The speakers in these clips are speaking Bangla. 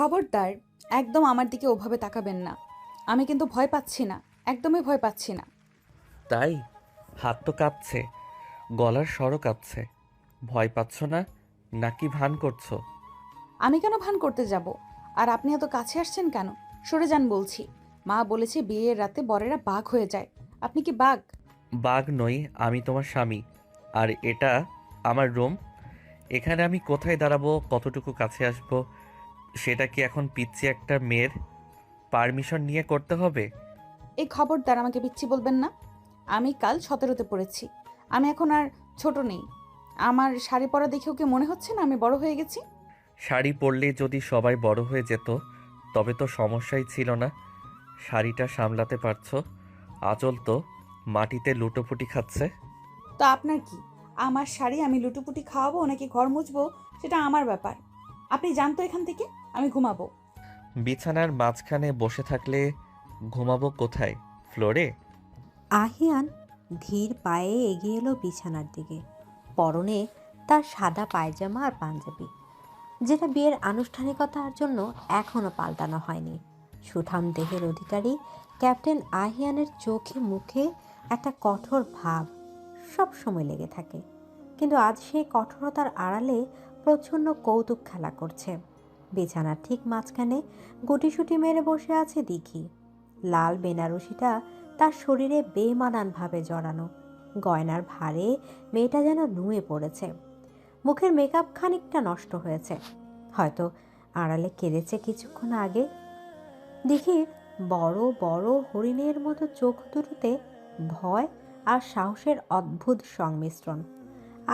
খবরদার, একদম আমার দিকে ওভাবে তাকাবেন না। আমি কিন্তু ভয় পাচ্ছি না, একদমই ভয় পাচ্ছি না। তাই? হাত তো কাঁপছে, গলার স্বরও কাঁপছে। ভয় পাচ্ছ না নাকি ভান করছো? আমি কেন ভান করতে যাব? আর আপনি এত কাছে আসছেন কেন? সরে যান বলছি। মা বলেছে বিয়ের রাতে বরেরা বাঘ হয়ে যায়। আপনি কি বাঘ? বাঘ নই, আমি তোমার স্বামী। আর এটা আমার রুম। এখানে আমি কোথায় দাঁড়াবো, কতটুকু কাছে আসবো, সেটা কি এখন পিচ্ছি একটা মেয়ের পারমিশন নিয়ে করতে হবে? এই খবরদার আমাকে পিচ্ছি বলবেন না। আমি কাল 17তে পড়েছি। আমি এখন আর ছোট নেই। আমার শাড়ি পরা দেখেও কি মনে হচ্ছে না আমি বড় হয়ে গেছি? শাড়ি পরলে যদি সবাই বড় হয়ে যেত তবে তো সমস্যাই ছিল না। শাড়িটা সামলাতে পারছো, আঁচল তো মাটিতে লুটোপুটি খাচ্ছে। তো আপনার কি? আমার শাড়ি আমি লুটোপুটি খাওয়াবো নাকি ঘর মুছবো, সেটা আমার ব্যাপার। আপনি জানতো এখান থেকে। আমি ঘুমাবো। বিছানার মাঝখানে বসে থাকলে ঘুমাবো কোথায়? ফ্লোরে? আহিয়ান ধীর পায়ে এগিয়ে এলো বিছানার দিকে। পরনে তার সাদা পায়জামা আর পাঞ্জাবি, যেটা বিয়ের আনুষ্ঠানিকতার জন্য এখনও পাল্টানো হয়নি। সুঠাম দেহের অধিকারী ক্যাপ্টেন আহিয়ানের চোখে মুখে একটা কঠোর ভাব সব সময় লেগে থাকে, কিন্তু আজ সেই কঠোরতার আড়ালে প্রচ্ছন্ন কৌতুক খেলা করছে। বিছানার ঠিক মাঝখানে গুটিসুটি মেরে বসে আছে দিঘি। লাল বেনারসিটা তার শরীরে বেমানানভাবে জড়ানো, গয়নার ভারে মেয়েটা যেন নুয়ে পড়েছে। মুখের মেকআপ খানিকটা নষ্ট হয়েছে, হয়তো আড়ালে কেঁদেছে কিছুক্ষণ আগে। দিঘির বড় বড় হরিণের মতো চোখ দুটোতে ভয় আর সাহসের অদ্ভুত সংমিশ্রণ।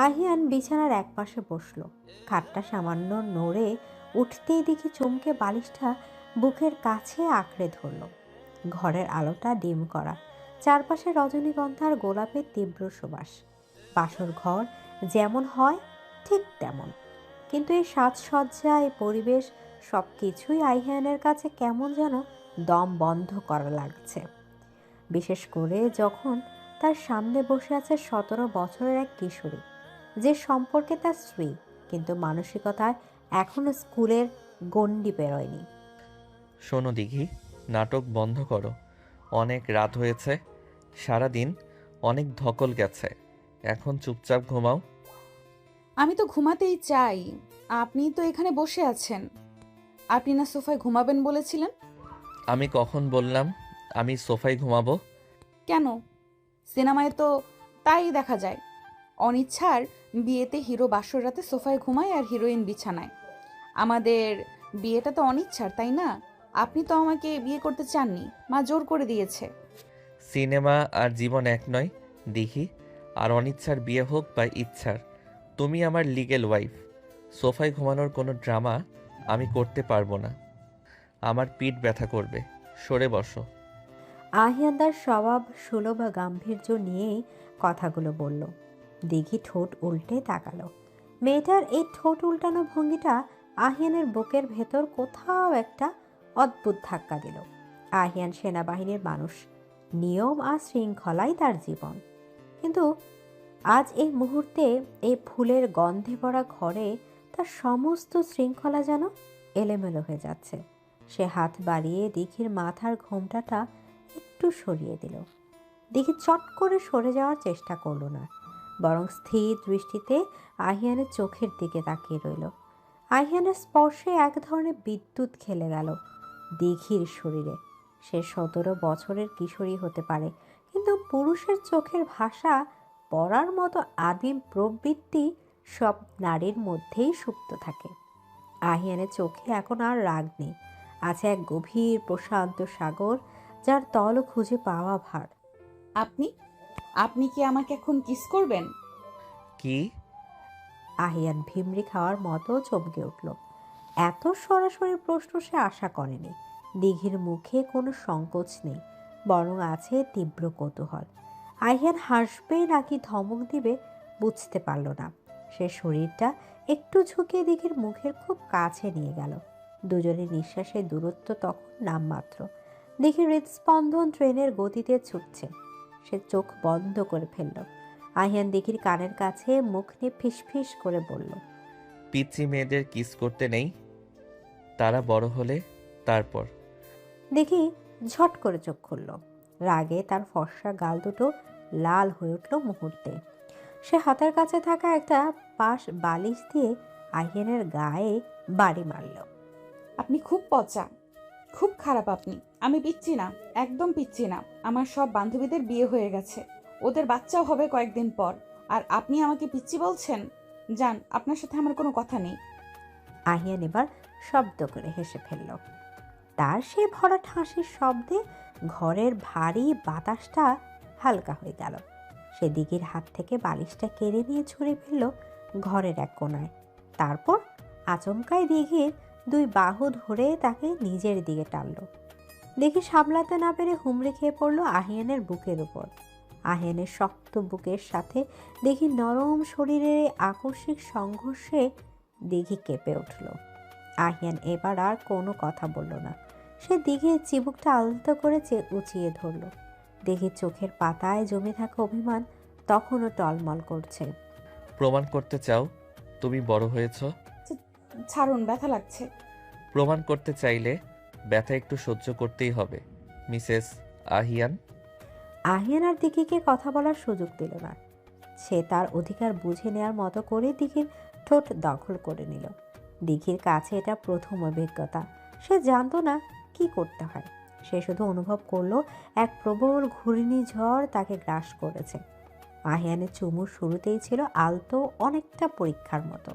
আহিয়ান বিছানার একপাশে বসল। খাটটা সামান্য নড়ে উঠতেই দেখি চমকে বালিশটা বুকের কাছে আঁকড়ে ধরল। ঘরের আলোটা ডিম করা, চারপাশে রজনীগন্ধার গোলাপের তীব্র সুবাস। বাসর ঘর যেমন হয় ঠিক তেমন, কিন্তু এই সাজসজ্জা, এই পরিবেশ, সব কিছুই আইহানের কাছে কেমন যেন দম বন্ধ করা লাগছে। বিশেষ করে যখন তার সামনে বসে আছে 17 বছরের এক কিশোরী, যে সম্পর্কে তার স্ত্রী, কিন্তু মানসিকতায় এখনো স্কুলের গণ্ডি পেরোয়নি। শোনো দিঘি, নাটক বন্ধ করো। অনেক রাত হয়েছে, সারাদিন অনেক ধকল গেছে। এখন চুপচাপ ঘুমাও। আমি তো ঘুমাতেই চাই। আপনি তো এখানে বসে আছেন। আপনি না সোফায় ঘুমাবেন বলেছিলেন? আমি কখন বললাম আমি সোফায় ঘুমাবো? কেন? সিনেমায় তো তাই দেখা যায়। অনিচ্ছার বিয়েতে হিরো বাসর রাতে সোফায় ঘুমায় আর হিরোইন বিছানায়। আমাদের বিয়েটা তো অনিচ্ছার, তাই না? আপনি তো আমাকে বিয়ে করতে চাননি, মা জোর করে দিয়েছে। সিনেমা আর জীবন এক নয় দিঘি। আর অনিচ্ছার বিয়ে হোক বা ইচ্ছার, তুমি আমার লিগেল ওয়াইফ। সোফায় ঘুমানোর কোনো ড্রামা আমি করতে পারবো না। আমার পিঠ ব্যথা করবে। সরে বসো। আহিয়ান্দার স্বভাব সুলভ গাম্ভীর্য নিয়েই কথাগুলো বলল। দিঘি ঠোঁট উল্টে তাকালো। মেয়েটার এই ঠোঁট উল্টানো ভঙ্গিটা আহিয়ানের বুকের ভেতর কোথাও একটা অদ্ভুত ধাক্কা দিল। আহিয়ান সেনাবাহিনীর মানুষ, নিয়ম আর শৃঙ্খলাই তার জীবন। কিন্তু আজ এই মুহূর্তে এই ফুলের গন্ধে ভরা ঘরে তার সমস্ত শৃঙ্খলা যেন এলোমেলো হয়ে যাচ্ছে। সে হাত বাড়িয়ে দিঘির মাথার ঘোমটাটা একটু সরিয়ে দিল। দিঘি চট করে সরে যাওয়ার চেষ্টা করল না, বরং স্থির দৃষ্টিতে আহিয়ানের চোখের দিকে তাকিয়ে রইল। আহিয়ানের স্পর্শে এক ধরনের বিদ্যুৎ খেলে গেল দিঘির শরীরে। সে 17 বছরের কিশোরী হতে পারে, কিন্তু পুরুষের চোখের ভাষা পড়ার মতো আদিম প্রবৃত্তি সব নারীর মধ্যেই সুপ্ত থাকে। আহিয়ানের চোখে এখন আর রাগ নেই, আছে এক গভীর প্রশান্ত সাগর, যার তল খুঁজে পাওয়া ভার। আপনি আপনি কি আমাকে এখন কিস করবেন? কি? আহিয়ান ভিমরি খাওয়ার মতো চমকে উঠল। এত সরাসরি প্রশ্ন সে আশা করেনি। দিঘির মুখে কোনো সংকোচ নেই, বরং আছে তীব্র কৌতূহল। আহিয়ান হাসবে নাকি ধমক দিবে বুঝতে পারল না। সে শরীরটা একটু ঝুঁকিয়ে দিঘির মুখের খুব কাছে নিয়ে গেল। দুজনের নিঃশ্বাসের দূরত্ব তখন নামমাত্র। দিঘির হৃদস্পন্দন ট্রেনের গতিতে ছুটছে। সে চোখ বন্ধ করে ফেলল। আহিয়ান দিঘির কানের কাছে মুখ নিয়ে ফিসফিস করে বলল, পিচ্চি মেয়েদের কিস করতে নেই। তারা বড় হলে তারপর। দেখি ঝট করে চোখ খুলল। রাগে তার ফর্সা গাল দুটো লাল হয়ে উঠল মুহূর্তে। সে হাতের কাছে থাকা একটা পাশ বালিশ দিয়ে আহিয়ানের গায়ে বাড়ি মারল। আপনি খুব পচা, খুব খারাপ আপনি। আমি পিচ্ছি না, একদম পিচ্ছি না। আমার সব বান্ধবীদের বিয়ে হয়ে গেছে, ওদের বাচ্চাও হবে কয়েকদিন পর, আর আপনি আমাকে পিচ্ছি বলছেন? যান, আপনার সাথে আমার কোনো কথা নেই। আহিয়ান এবার শব্দ করে হেসে ফেলল। তার সে ভরা ঠাঁসির শব্দে ঘরের ভারী বাতাসটা হালকা হয়ে গেল। সে দিঘির হাত থেকে বালিশটা কেড়ে নিয়ে ছুঁড়ে ফেলল ঘরের এক কোণায়। তারপর আচমকাই দিঘির দুই বাহু ধরে তাকে নিজের দিকে টানল। দিঘি সামলাতে না পেরে হুমড়ি খেয়ে পড়ল আহিয়ানের বুকের উপর। আহিয়ানের শক্ত বুকের সাথে দিঘির নরম শরীরের এই আকস্মিক সংঘর্ষে দিঘি কেঁপে উঠল। আহিয়ান এবার আর কোনো কথা বলল না। সে দিঘির চিবুকটা আলতো করে উঁচিয়ে ধরল। দিঘির চোখের পাতায় জমে থাকা অভিমান তখনও টলমল করছে। প্রমাণ করতে চাও তুমি বড় হয়েছ? ছাড়ুন, ব্যথা লাগছে। প্রমাণ করতে চাইলে ব্যথা একটু সহ্য করতেই হবে মিসেস আহিয়ান। আহিয়ান আর দিঘিকে কথা বলার সুযোগ দিল না। সে তার অধিকার বুঝে নেওয়ার মতো করে দিঘির ঠোঁট দখল করে নিল। দিঘির কাছে এটা প্রথম অভিজ্ঞতা। সে জানতো না কি করতে হয়। সে শুধু অনুভব করলো এক প্রবল ঘূর্ণিঝড় তাকে গ্রাস করেছে। আহিয়ানের চুমুর শুরুতেই ছিল আলতো, অনেকটা পরীক্ষার মতো।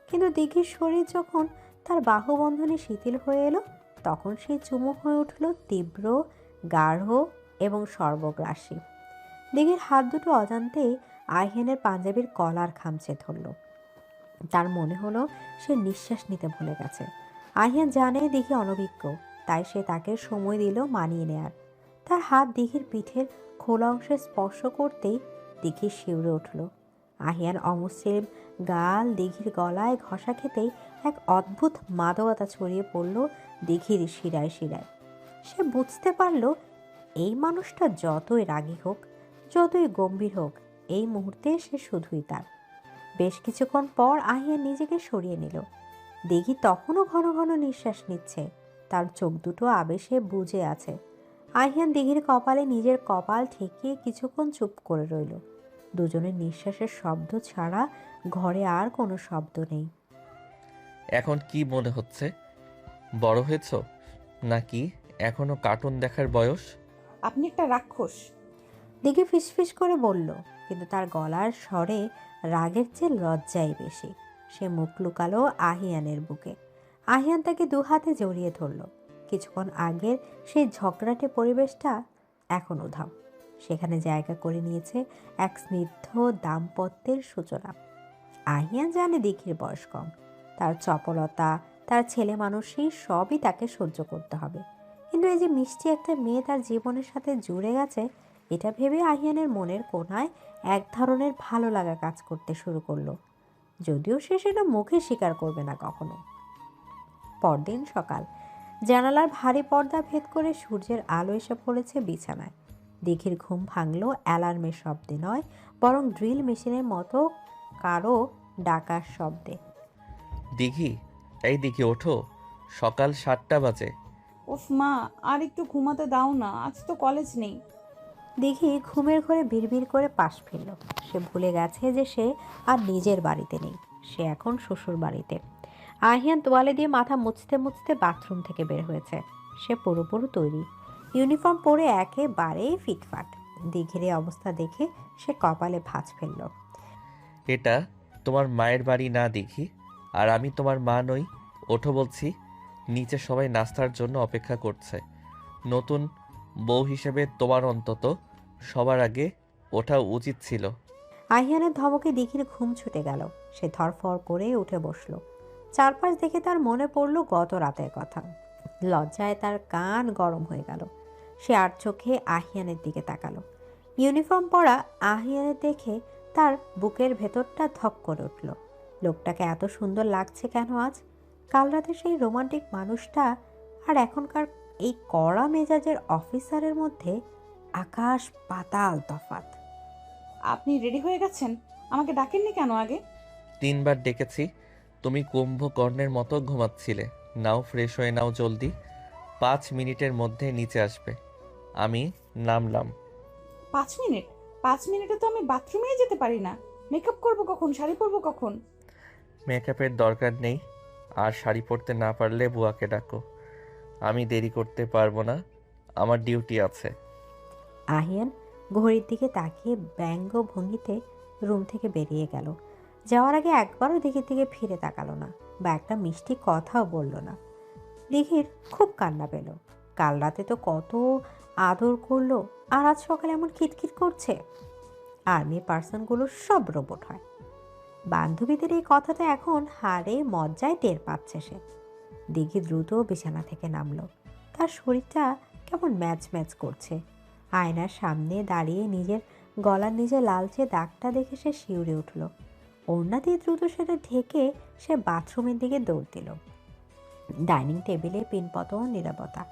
কিন্তু দিঘির শরীর যখন তার বাহুবন্ধনে শিথিল হয়ে এলো, তখন সেই চুমু হয়ে উঠল তীব্র, গাঢ় এবং সর্বগ্রাসী। দিঘির হাত দুটো অজান্তেই আহিয়ানের পাঞ্জাবির কলার খামচে ধরল। তার মনে হলো সে নিঃশ্বাস নিতে ভুলে গেছে। আহিয়ান জানে দিঘি অনভিজ্ঞ, তাই সে তাকে সময় দিল মানিয়ে নেয়ার। তার হাত দিঘির পিঠের খোলা অংশে স্পর্শ করতেই দিঘি শিউরে উঠল। আহিয়ান অমুসলিম গাল দিঘির গলায় ঘষা খেতেই এক অদ্ভুত মাদকতা ছড়িয়ে পড়ল দিঘির শিরায় শিরায়। সে বুঝতে পারল এই মানুষটা যতই রাগী হোক, যতই গম্ভীর হোক, এই মুহূর্তে সে শুধুই তার। বেশ কিছুক্ষণ পর আহিয়ান নিজেকে সরিয়ে নিল। দিঘি তখনও ঘন ঘন নিঃশ্বাস নিচ্ছে। তার চোখ দুটো আবেশে বুজে আছে। আহিয়ান দিঘির কপালে নিজের কপাল ঠেকিয়ে কিছুক্ষণ চুপ করে রইল। দুজনের নিঃশ্বাসের শব্দ ছাড়া ঘরে আর কোনো শব্দ নেই। এখন কি মনে হচ্ছে, বড় হয়েছ নাকি এখনো কার্টুন দেখার বয়স? আপনি একটা রাক্ষস। দিঘি ফিসফিস করে বলল, কিন্তু তার গলার স্বরে রাগের চেয়ে লজ্জাই বেশি। সে মুখ লুকালো আহিয়ানের বুকে। আহিয়ান তাকে দু হাতে জড়িয়ে ধরল। কিছুক্ষণ আগের সেই ঝগড়াটে পরিবেশটা এখন উধাও। সেখানে জায়গা করে নিয়েছে এক স্নিগ্ধ দাম্পত্যের সূচনা। আহিয়ান জানে দিঘির বয়স কম। তার চপলতা, তার ছেলে মানুষই সবই তাকে সহ্য করতে হবে। কিন্তু এই যে মিষ্টি একটা মেয়ে তার জীবনের সাথে জুড়ে গেছে, এটা ভেবে আহিয়ানের মনের কোণায় এক ধরনের ভালো লাগা কাজ করতে শুরু করলো, যদিও সে সেটা মুখে স্বীকার করবে না কখনো। পরদিন সকাল। জানালার ভারী পর্দা ভেদ করে সূর্যের আলো এসে পড়েছে বিছানায়। দিঘির ঘুম ভাঙল অ্যালার্মের শব্দে নয়, বরং ড্রিল মেশিনের মতো কারো ডাকার শব্দে। দিঘি, এই দিঘি ওঠো, সকাল 7টা বাজে। উফ মা, আর একটু ঘুমাতে দাও না, আজ তো কলেজ নেই। দিঘি ঘুমের ঘরে বিড়বিড় করে পাশ ফেলল। সে ভুলে গেছে যে সে আর নিজের বাড়িতে নেই, সে এখন শ্বশুর বাড়িতে। আহিয়ান তোয়ালে দিয়ে মাথা মুছতে মুছতে বাথরুম থেকে বের হয়েছে। সে পুরোপুরি তৈরি, ইউনিফর্ম পরে একেবারে ফিটফাট। দিঘির এই অবস্থা দেখে সে কপালে ভাঁজ ফেলল। এটা তোমার মায়ের বাড়ি না দিঘি, আর আমি তোমার মা নই। ওঠো বলছি, নিচে সবাই নাস্তার জন্য অপেক্ষা করছে। নতুন বউ হিসেবে তোমার অন্তত সবার আগে ওঠা উচিত ছিল। আহিয়ানের ধমকে দিঘির ঘুম ছুটে গেল। সে ধরফর করে উঠে বসল। চারপাশ দেখে তার মনে পড়ল গত রাতের কথা। লজ্জায় তার কান গরম হয়ে গেল। সে আর চোখে আহিয়ানের দিকে তাকালো। ইউনিফর্ম পরা আহিয়ানের দেখে তার বুকের ভেতরটা ধক করে উঠল। লোকটাকে এত সুন্দর লাগছে কেন আজ? কাল রাতে সেই রোমান্টিক মানুষটা আর এখনকার এই কড়া মেজাজের অফিসারের মধ্যে আকাশ পাতাল তফাৎ। আপনি রেডি হয়ে গেছেন? আমাকে ডাকেননি কেন আগে? 3বার ডেকেছি, তুমি কুম্ভকর্ণের মতো ঘুমাচ্ছিলে। নাও ফ্রেশ হয়ে নাও জলদি, 5 মিনিটের মধ্যে নিচে আসবে। আমি নামলাম। 5 মিনিট? 5 মিনিটে তো আমি বাথরুমেই যেতে পারি না। মেকআপ করবো কখন, শাড়ি পরবো কখন? মেকআপের দরকার নেই, আর শাড়ি পরতে না পারলে বুয়াকে ডাকো। আমি দেরি করতে পারবো না, আমার ডিউটি আছে। আহিয়ান ঘড়ির দিকে তাকিয়ে ব্যঙ্গ ভঙ্গিতে রুম থেকে বেরিয়ে গেল। যাওয়ার আগে একবারও দিঘির দিকে ফিরে তাকালো না বা একটা মিষ্টি কথাও বলল না। দিঘির খুব কান্না পেল। কাল রাতে তো কত আদর করলো, আর আজ সকালে এমন খিটখিট করছে। আর্মি পার্সনগুলো সব রোবট হয়। বান্ধবীদের এই কথাটা এখন হাড়ে মজ্জায় টের পাচ্ছে সে। দিঘি দ্রুত বিছানা থেকে নামলো। তার শরীরটা কেমন ম্যাচ ম্যাচ করছে। আয়নার সামনে দাঁড়িয়ে নিজের গলার নিচে লালচে দাগটা দেখে সে শিউরে উঠল। ওড়না দিয়ে দ্রুত সেটা ঢেকে সে বাথরুমের দিকে দৌড় দিল। ডাইনিং টেবিলে পিনপতন নীরবতা।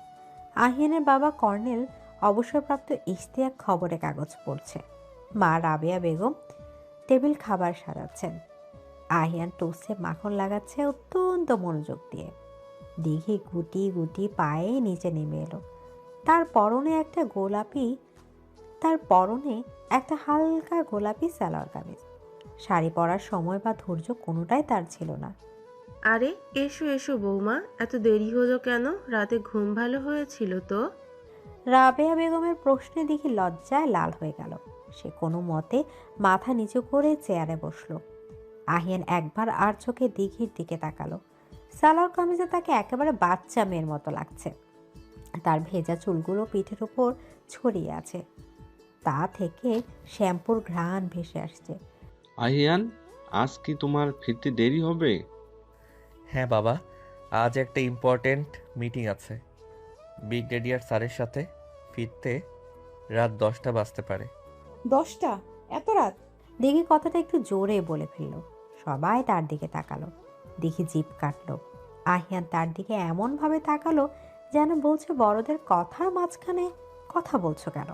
আহিয়ানের বাবা কর্নেল অবসরপ্রাপ্ত ইশতিয়াক খবরে কাগজ পড়ছে। মা রাবেয়া বেগম টেবিল খাবার সাজাচ্ছেন। আহিয়ান টোস্টে মাখন লাগাচ্ছে অত্যন্ত মনোযোগ দিয়ে। দিঘি গুটি গুটি পায়ে নিচে নেমে এলো। তার পরনে একটা হালকা গোলাপি সালোয়ার কামিজ। শাড়ি পরার সময় বা ধৈর্য কোনোটাই তার ছিল না। আরে এসো এসো বৌমা, এত দেরি হলো কেন? রাতে ঘুম ভালো হয়েছিল তো? রাবেয়া বেগমের প্রশ্নে দেখি লজ্জায় লাল হয়ে গেল। সে কোনো মতে মাথা নিচু করে চেয়ারে বসলো। আহিয়ান একবার আর চোখে দিঘির দিকে তাকালো। সালোয়ার কামিজে তাকে একেবারে বাচ্চা মেয়ের মতো লাগছে। তার ভেজা চুলগুলো পিঠের উপর ছড়িয়ে আছে, তা থেকে শ্যাম্পুর ঘ্রাণ ভেসে আসছে। আহিয়ান, আজ কি তোমার ফিরতে দেরি হবে? হ্যাঁ বাবা, আজ একটা ইম্পর্ট্যান্ট মিটিং আছে ব্রিগেডিয়ার স্যারের সাথে। ফিরতে রাত 10টা বাজতে পারে। 10টা? এত রাত? দেখি কথাটা একটু জোরে বলে ফেলল। সবাই তার দিকে তাকালো। দেখি জিভ কাটলো। আহিয়ান তার দিকে এমনভাবে তাকালো যেন বলছে, বড়দের কথার মাঝখানে কথা বলছো কেন?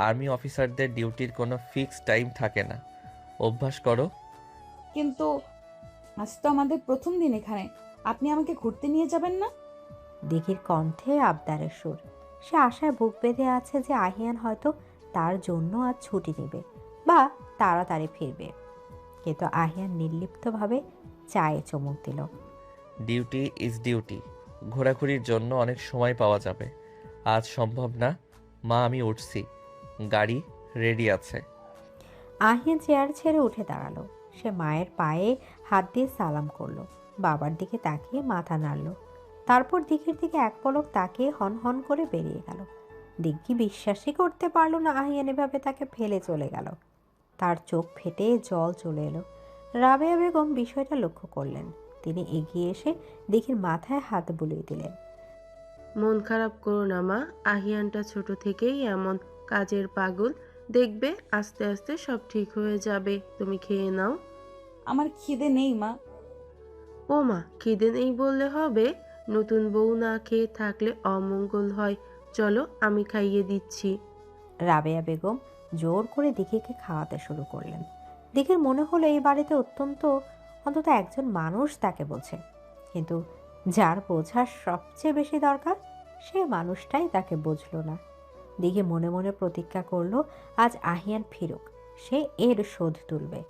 আর্মি অফিসারদের ডিউটির কোনো ফিক্সড টাইম থাকে না, অভ্যাস করো। কিন্তু আজ তো আমাদের প্রথম দিন এখানে, আপনি আমাকে ঘুরতে নিয়ে যাবেন না? দিঘির কণ্ঠে আবদারের সুর। সে আশায় বুক বেঁধে আছে যে আহিয়ান হয়তো তার জন্য আজ ছুটি নেবে বা তাড়াতাড়ি ফিরবে। কিন্তু আহিয়ান নির্লিপ্তভাবে চায়ে চুমুক দিল। ডিউটি ইজ ডিউটি, ঘোরাঘুরির জন্য অনেক সময় পাওয়া যাবে। আজ সম্ভব না মা, আমি উঠছি, গাড়ি রেডি আছে। আহিয়ান চেয়ার ছেড়ে উঠে দাঁড়ালো। সে মায়ের পায়ে হাত দিয়ে সালাম করলো, বাবার দিকে তাকিয়ে মাথা নাড়ল। তারপর দিঘির দিকে এক পলক তাকিয়ে হন হন করে বেরিয়ে গেল। দিঘি বিশ্বাসই করতে পারল না আহিয়ান এভাবে তাকে ফেলে চলে গেল। তার চোখ ফেটে জল চলে এলো। রাবেয়া বেগম বিষয়টা লক্ষ্য করলেন। তিনি এগিয়ে এসে দিঘির মাথায় হাত বুলিয়ে দিলেন। মন খারাপ করো না মা, আহিয়ানটা ছোট থেকেই এমন কাজের পাগল। দেখবে আস্তে আস্তে সব ঠিক হয়ে যাবে। তুমি খেয়ে নাও। আমার খিদে নেই মা। ও মা, খিদে নেই বললে হবে? নতুন বউ না খেয়ে থাকলে অমঙ্গল হয়। চলো আমি খাইয়ে দিচ্ছি। রাবেয়া বেগম জোর করে দিঘিকে খাওয়াতে শুরু করলেন। দিঘির মনে হলো এই বাড়িতে অন্তত একজন মানুষ তাকে বোঝে। কিন্তু যার বোঝার সবচেয়ে বেশি দরকার, সে মানুষটাই তাকে বুঝলো না। দিঘি মনে মনে প্রতিজ্ঞা করলো, আজ আহিয়ান ফিরুক, সে এর শোধ তুলবে।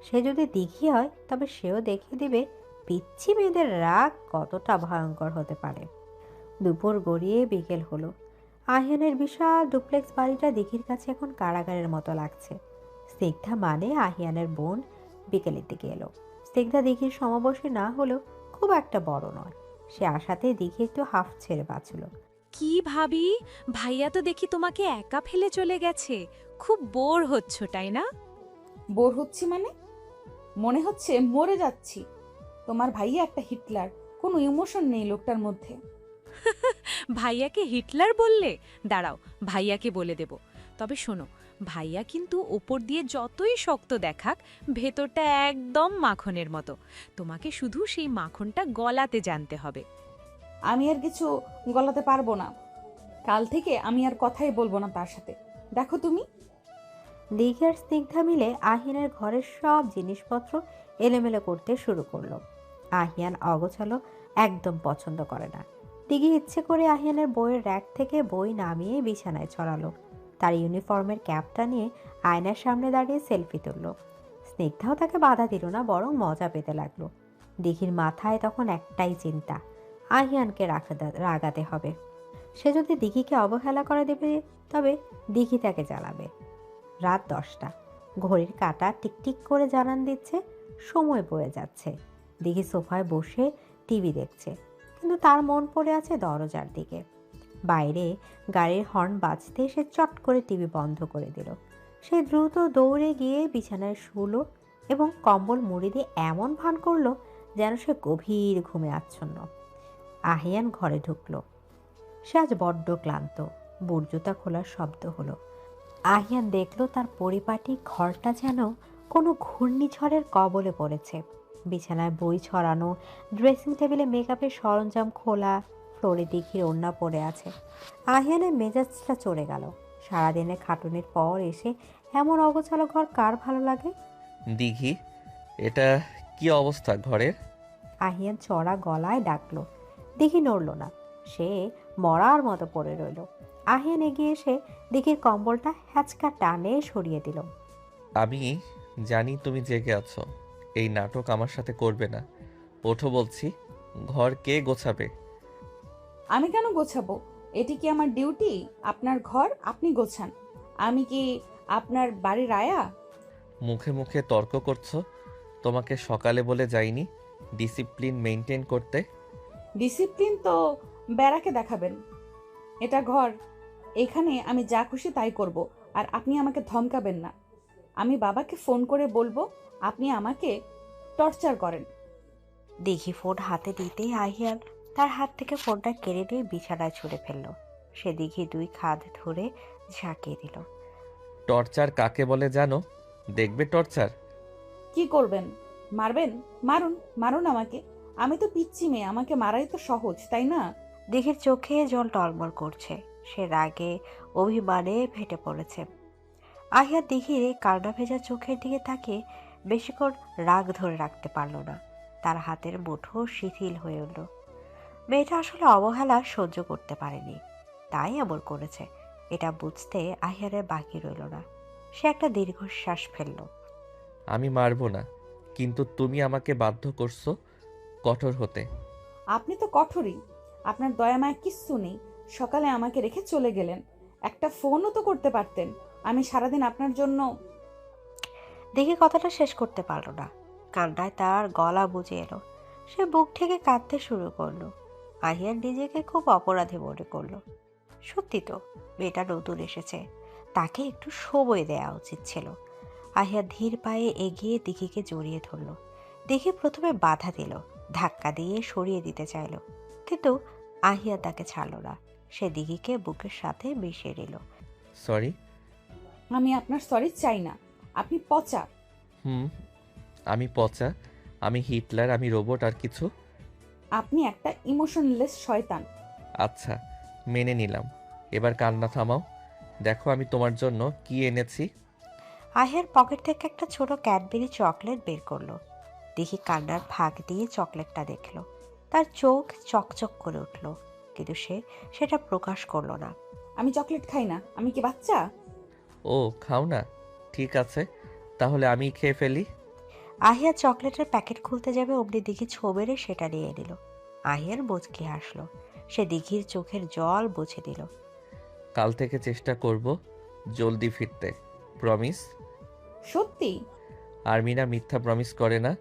সে যদি দিঘি হয় তবে সেও দেখিয়ে দিবে পিচ্ছি মেয়েদের রাগ কতটা ভয়ঙ্কর হতে পারে। দুপুর গড়িয়ে বিকেল হলো। আহিয়ানের বিশাল ডুপ্লেক্স বাড়িটা দিঘির কাছে এখন কারাগারের মতো লাগছে। স্নিগ্ধা মানে আহিয়ানের বোন বিকেলের দিকে এলো। স্নিগ্ধা দিঘির সমবয়সী না হলেও খুব একটা বড় নয়। সে আশাতে দিঘি একটু হাফ ছেড়ে বাঁচল। কি ভাবি, ভাইয়া তো দেখি তোমাকে একা ফেলে চলে গেছে। খুব বোর হচ্ছ, তাই না? বোর হচ্ছি মানে? মনে হচ্ছে মরে যাচ্ছি। তোমার ভাইয়া একটা হিটলার, কোনো ইমোশন নেই লোকটার মধ্যে। ভাইয়াকে হিটলার বললে? দাঁড়াও, ভাইয়াকে বলে দেব। তবে শোনো, ভাইয়া কিন্তু ওপর দিয়ে যতই শক্ত দেখাক, ভেতরটা একদম মাখনের মতো। তোমাকে শুধু সেই মাখনটা গলাতে জানতে হবে। আমি আর কিছু গলাতে পারবো না। কাল থেকে আমি আর কথাই বলবো না তার সাথে। দেখো তুমি। দিঘি আর স্নিগ্ধা মিলে আহিয়ানের ঘরের সব জিনিসপত্র এলোমেলো করতে শুরু করলো। আহিয়ান অগোছালো একদম পছন্দ করে না। দিঘি ইচ্ছে করে আহিয়ানের বইয়ের র্যাক থেকে বই নামিয়ে বিছানায় ছড়ালো। তার ইউনিফর্মের ক্যাপটা নিয়ে আয়নার সামনে দাঁড়িয়ে সেলফি তুলল। স্নিগ্ধাও তাকে বাধা দিল না, বরং মজা পেতে লাগলো। দিঘির মাথায় তখন একটাই চিন্তা, আহিয়ানকে রাগাতে হবে। সে যদি দিঘিকে অবহেলা করে দেবে, তবে দিঘি তাকে জ্বালাবে। রাত 10টা, ঘড়ির কাঁটা টিকটিক করে জানান দিচ্ছে সময় বয়ে যাচ্ছে। দিঘি সোফায় বসে টিভি দেখছে, কিন্তু তার মন পড়ে আছে দরজার দিকে। বাইরে গাড়ির হর্ন বাজতে সে চট করে টিভি বন্ধ করে দিল। সে দ্রুত দৌড়ে গিয়ে বিছানায় শুলো এবং কম্বল মুড়ি দিয়ে এমন ভান করলো যেন সে গভীর ঘুমে আচ্ছন্ন। আহিয়ান ঘরে ঢুকলো। সে আজ বড্ড ক্লান্ত। বুট জুতা খোলার শব্দ হলো। আহিয়ান দেখল তার পরিপাটি ঘরটা যেন কোনো ঘূর্ণিঝড়ের কবলে পড়েছে। বিছানায় বই ছড়ানো, ড্রেসিং টেবিলে মেকআপের সরঞ্জাম খোলা, ফ্লোরে দিঘির ওড়না পড়ে আছে। আহিয়ানের মেজাজটা চড়ে গেল। সারাদিনের খাটুনির পর এসে এমন অগোছালো ঘর কার ভালো লাগে? দিঘি, এটা কি অবস্থা ঘরের? আহিয়ান চড়া গলায় ডাকলো। দিঘি নড়ল না, সে মরার মতো পড়ে রইল। আহিয়ান এগিয়ে এসে দিঘির কম্বলটা হ্যাচকা টানে সরিয়ে দিল। আমি জানি তুমি জেগে আছো, এই নাটক আমার সাথে করবে না। ওঠো বলছি, ঘর কে গোছাবে? আমি কেন গোছাবো? এটি কি আমার ডিউটি? আপনার ঘর আপনি গোছান। আমি কি আপনার বাড়ির আয়া? মুখে মুখে তর্ক করছো। তোমাকে সকালে বলে যাইনি ডিসিপ্লিন মেনটেন করতে? ডিসিপ্লিন তো ব্যারাকে দেখাবেন। এটা ঘর, এখানে আমি যা খুশি তাই করব, আর আপনি আমাকে ধমকাবেন না। আমি বাবাকে ফোন করে বলবো আপনি আমাকে টর্চার করেন। দিঘি ফোন হাতে দিতেই আহিয়ান তার হাত থেকে ফোনটা কেড়ে নিয়ে বিছানায় ছুঁড়ে ফেলল। সে দিঘি 2 কাঁধ ধরে ঝাঁকিয়ে দিল। টর্চার কাকে বলে জানো? দেখবে টর্চার? কি করবেন? মারবেন? মারুন, মারুন আমাকে। আমি তো পিচ্চি মেয়ে, আমাকে মারাই তো সহজ, তাই না? দিঘির চোখে জল টলমল করছে। সে রাগে অভিমানে ফেটে পড়েছে। আহিয়া দিঘির কান্না ভেজা চোখের দিকে তাকিয়ে বেশিক্ষণ রাগ ধরে রাখতে পারল না। তার হাতের মুঠো শিথিল হয়ে উঠল। মেয়েটা আসলে অবহেলা সহ্য করতে পারেনি, তাই এমন করেছে। এটা বুঝতে আহিয়ারের বাকি রইল না। সে একটা দীর্ঘশ্বাস ফেলল। আমি মারবো না, কিন্তু তুমি আমাকে বাধ্য করছো কঠোর হতে। আপনি তো কঠোরই। আপনার দয়া মায়া কিচ্ছু নেই। সকালে আমাকে রেখে চলে গেলেন, একটা ফোনও তো করতে পারতেন। আমি সারাদিন আপনার জন্য। দেখে কথাটা শেষ করতে পারল না। কান্নায় তার গলা বুঝে এলো। সে বুক ঠেকে কাঁদতে শুরু করলো। আহিয়ান নিজেকে খুব অপরাধী মনে করলো। সত্যি তো, মেয়েটা নতুন এসেছে, তাকে একটু সময় দেওয়া উচিত ছিল। আহিয়া ধীর পায়ে এগিয়ে দিঘিকে জড়িয়ে ধরল। দিঘি প্রথমে বাধা দিল, ধাক্কা দিয়ে সরিয়ে দিতে চাইল, কিন্তু আহিয়া তাকে ছাড়ল না। সে দিঘিকে বুকের সাথে মিশিয়ে নিল। সরি। আমি আপনার সরি চাই না। আপনি পচা। আমি পচা? আমি হিটলার? আমি রোবট? আর কিছু? আপনি একটা ইমোশনলেস শয়তান। আচ্ছা, মেনে নিলাম। এবার কান্না থামাও। দেখো আমি তোমার জন্য কি এনেছি। আহিয়ার পকেট থেকে একটা ছোট ক্যাডবেরি চকলেট বের করলো। দিঘি কান্নার ফাঁক দিয়ে চকলেটটা দেখলো। তার চোখ চকচক করে উঠল, কিন্তু সে সেটা প্রকাশ করলো না। আমি চকলেট খাই না। আমি কি বাচ্চা? ও খাও না? ঠিক আছে, তাহলে আমি খেয়ে ফেলি। আহিয়া চকলেটের প্যাকেট খুলতে যাবে, অমনি দিঘি ছো মেরে সেটা নিয়ে নিল। আহিয়ার মুচকি হাসলো। সে দিঘির চোখের জল মুছে দিল। কাল থেকে চেষ্টা করব জলদি ফিরতে। প্রমিস? সত্যি? আর্মিনা মিথ্যা প্রমিস করে না।